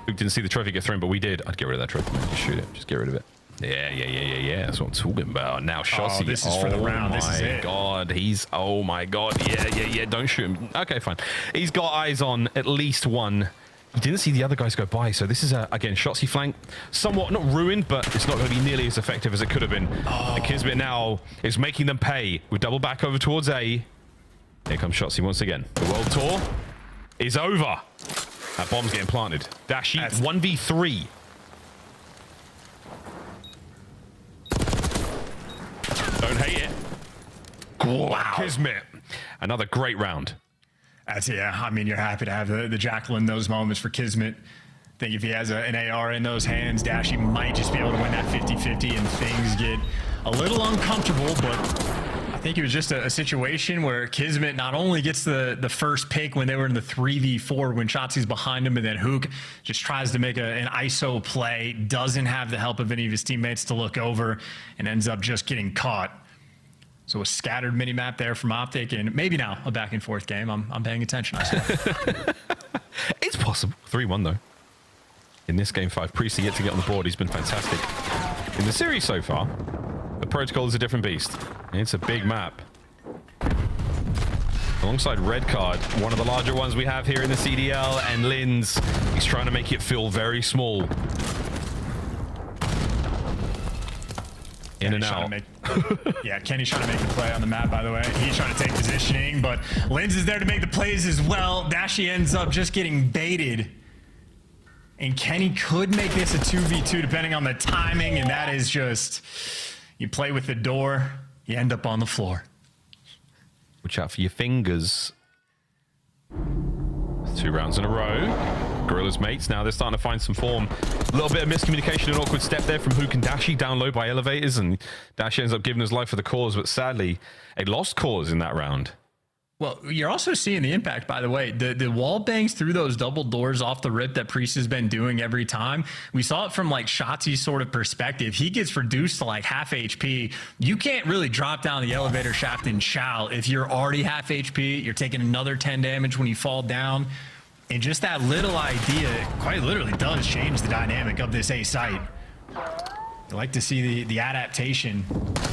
We didn't see the trophy get thrown, but we did. I'd get rid of that trophy, man. Just shoot it. Just get rid of it. Yeah. That's what I'm talking about. Now, Shotzzy. Oh, this is for the round. This is it. Oh my God. Yeah. Don't shoot him. Okay, fine. He's got eyes on at least one. He didn't see the other guys go by, so this is, again, Shotzzy flank. Somewhat, not ruined, but it's not going to be nearly as effective as it could have been. And Kismet now is making them pay. We double back over towards A. Here comes Shotzzy once again. The world tour is over. That bomb's getting planted. Dashi, 1v3. Don't hate it. Wow. Kismet. Another great round. Yeah, I mean, you're happy to have the Jackal in those moments for Kismet. I think if he has an AR in those hands, Dashi might just be able to win that 50-50 and things get a little uncomfortable, but I think it was just a situation where Kismet not only gets the first pick when they were in the 3v4 when Shotzzy's behind him, and then Hook just tries to make an ISO play, doesn't have the help of any of his teammates to look over, and ends up just getting caught. So a scattered mini-map there from Optic, and maybe now a back-and-forth game. I'm paying attention, I swear. It's possible. 3-1, though. In this game 5, Priestley yet to get on the board. He's been fantastic. In the series so far, the Protocol is a different beast. It's a big map. Alongside Red Card, one of the larger ones we have here in the CDL, and Linz, he's trying to make it feel very small. In and out. Yeah, Kenny's trying to make the play on the map, by the way. He's trying to take positioning, but Linz is there to make the plays as well. Dashi ends up just getting baited. And Kenny could make this a 2v2 depending on the timing, and that is just, you play with the door, you end up on the floor. Watch out for your fingers. 2 rounds in a row. Gorilla's mates, now they're starting to find some form. A little bit of miscommunication, an awkward step there from Hook and Dashi down low by elevators, and Dashi ends up giving his life for the cause, but sadly, a lost cause in that round. Well, you're also seeing the impact, by the way. The wall bangs through those double doors off the rip that Priest has been doing every time. We saw it from like Shotzzy's sort of perspective. He gets reduced to like half HP. You can't really drop down the elevator shaft and chow. If you're already half HP, you're taking another 10 damage when you fall down. And just that little idea quite literally does change the dynamic of this A site. I like to see the adaptation.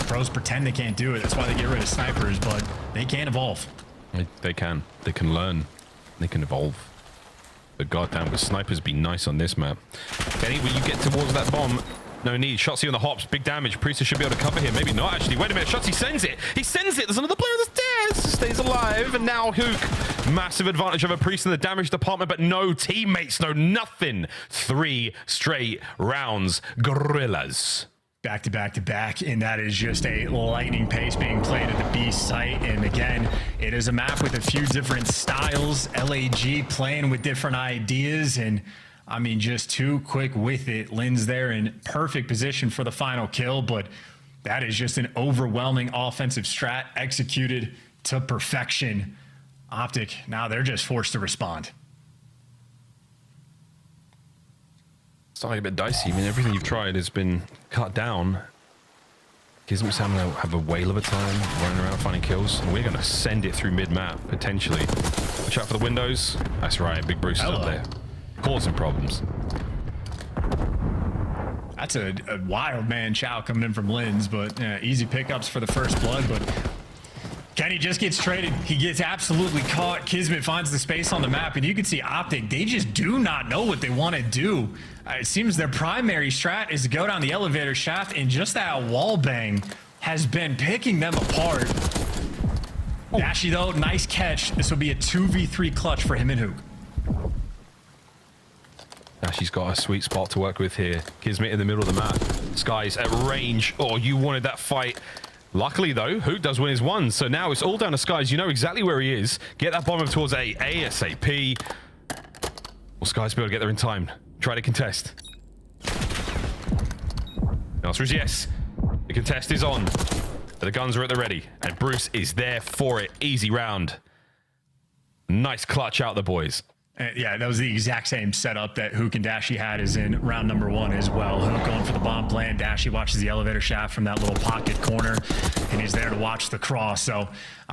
Pros pretend they can't do it. That's why they get rid of snipers, but they can evolve. They can. They can learn. They can evolve. But goddamn, would snipers be nice on this map? Kenny, will you get towards that bomb? No need. Shotzzy on the hops. Big damage. Priester should be able to cover here. Maybe not, actually. Wait a minute. Shotzzy sends it. He sends it. There's another player on the stairs. Stays alive. And now Hook. Massive advantage over Priest in the damage department, but no teammates. No nothing. 3 straight rounds. Gorillas. Back to back to back, and that is just a lightning pace being played at the B site. And again, it is a map with a few different styles. LAG playing with different ideas, and I mean, just too quick with it. Lynn's there in perfect position for the final kill, but that is just an overwhelming offensive strat executed to perfection. Optic, now they're just forced to respond. Starting a bit dicey. I mean, everything you've tried has been cut down. Kismet's having to have a whale of a time running around finding kills, and we're going to send it through mid-map, potentially. Watch out for the windows. That's right, Big Bruce is up there. Causing problems. That's a wild man chow coming in from Lynn's, but easy pickups for the first blood, but Kenny just gets traded. He gets absolutely caught. Kismet finds the space on the map, and you can see Optic, they just do not know what they want to do. It seems their primary strat is to go down the elevator shaft, and just that wall bang has been picking them apart. Dashy, though, nice catch. This will be a 2v3 clutch for him and Hook. Dashy's got a sweet spot to work with here. Kismet in the middle of the map. Sky's at range. Oh, you wanted that fight. Luckily, though, Hook does win his one, so now it's all down to Skies. You know exactly where he is. Get that bomb towards A ASAP. Will Skies be able to get there in time? Try to contest. The answer is yes. The contest is on. The guns are at the ready, and Bruce is there for it. Easy round. Nice clutch out the boys. Yeah, that was the exact same setup that Hook and Dashy had as in round number 1 as well. Hook going for the bomb plan. Dashy watches the elevator shaft from that little pocket corner, and he's there to watch the cross. So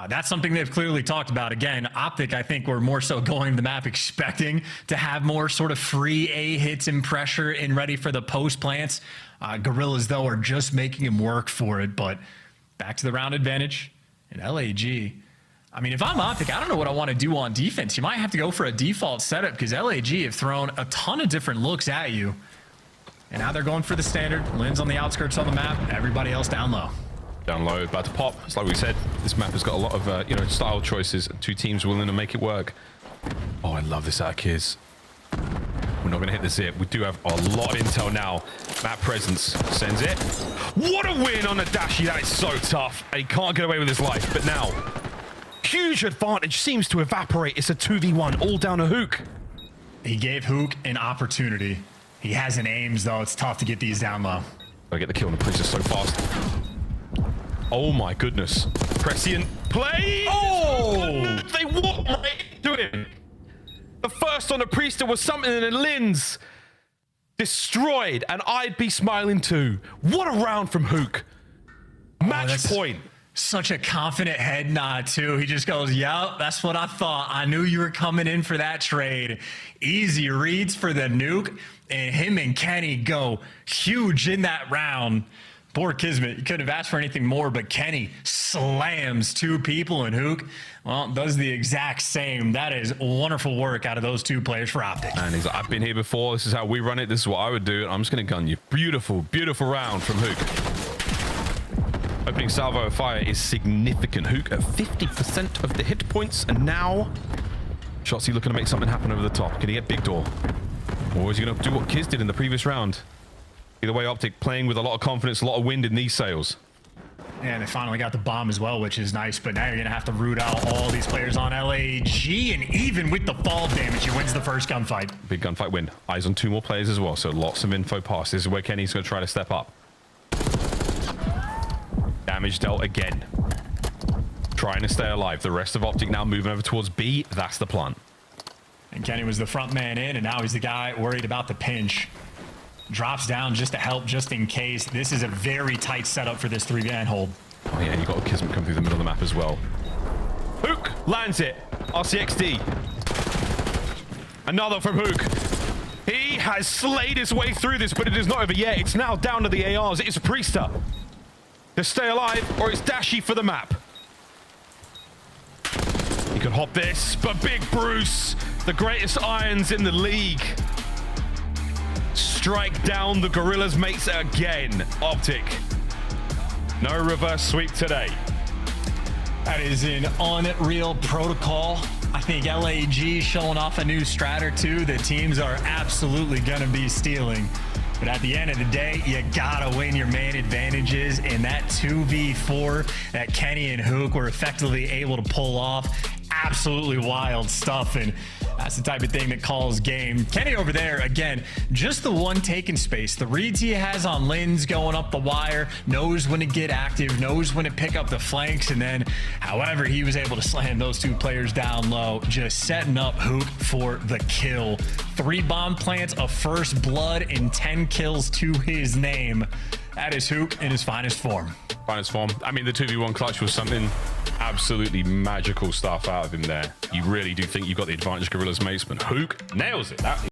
that's something they've clearly talked about. Again, Optic, I think we're more so going the map expecting to have more sort of free A hits and pressure and ready for the post plants. Gorillas, though, are just making him work for it. But back to the round advantage. And LAG... I mean, if I'm Optic, I don't know what I want to do on defense. You might have to go for a default setup because LAG have thrown a ton of different looks at you. And now they're going for the standard. Lynn's on the outskirts on the map. Everybody else down low. Down low, about to pop. It's like we said, this map has got a lot of, style choices. 2 teams willing to make it work. Oh, I love this out of Kiz. We're not going to hit the zip. We do have a lot of intel now. Map presence sends it. What a win on the Dashy. That is so tough. And he can't get away with his life. But now... huge advantage seems to evaporate. It's a 2v1 all down to Hook. He gave Hook an opportunity. He has an aims, though. It's tough to get these down low. I get the kill on the Priester so fast. Oh my goodness. Prescient play. Oh! They walked right into him. The first on the Priester was something in the Lynn's. Destroyed, and I'd be smiling too. What a round from Hook. Match point. Such a confident head nod, too. He just goes, yep, that's what I thought. I knew you were coming in for that trade. Easy reads for the nuke, and him and Kenny go huge in that round. Poor Kismet, you couldn't have asked for anything more, but Kenny slams 2 people, and Hook, well, does the exact same. That is wonderful work out of those 2 players for Optic. And he's like, I've been here before. This is how we run it. This is what I would do. I'm just going to gun you. Beautiful, beautiful round from Hook. Opening salvo of fire is significant. Hook at 50% of the hit points, and now Shotzzy looking to make something happen over the top. Can he get big door? Or is he going to do what Kiz did in the previous round? Either way, Optic playing with a lot of confidence, a lot of wind in these sails. And they finally got the bomb as well, which is nice, but now you're going to have to root out all these players on LAG, and even with the fall damage, he wins the first gunfight. Big gunfight win. Eyes on 2 more players as well, so lots of info pass. This is where Kenny's going to try to step up. Damage dealt again. Trying to stay alive. The rest of Optic now moving over towards B. That's the plan. And Kenny was the front man in, and now he's the guy worried about the pinch. Drops down just to help, just in case. This is a very tight setup for this 3-man hold. Oh yeah, you got Kismet come through the middle of the map as well. Hook lands it. RCXD. Another from Hook. He has slayed his way through this, but it is not over yet. It's now down to the ARs. It's Priester to stay alive, or it's Dashy for the map. He can hop this, but Big Bruce, the greatest irons in the league, strike down the Gorillas mates again. Optic, no reverse sweep today. That is an unreal protocol. I think LAG showing off a new strat or two that teams are absolutely going to be stealing. But at the end of the day, you gotta win your main advantages, and that 2v4 that Kenny and Hook were effectively able to pull off, absolutely wild stuff, and that's the type of thing that calls game. Kenny over there, again, just the one taking space. The reads he has on Linz going up the wire, knows when to get active, knows when to pick up the flanks, and then however he was able to slam those two players down low, just setting up Hook for the kill. 3 bomb plants, a first blood, and 10 kills to his name. That is Hook in his finest form. Finest form. I mean, the 2v1 clutch was something absolutely magical stuff out of him there. You really do think you've got the advantage, Gorillas mates, but Hook nails it. That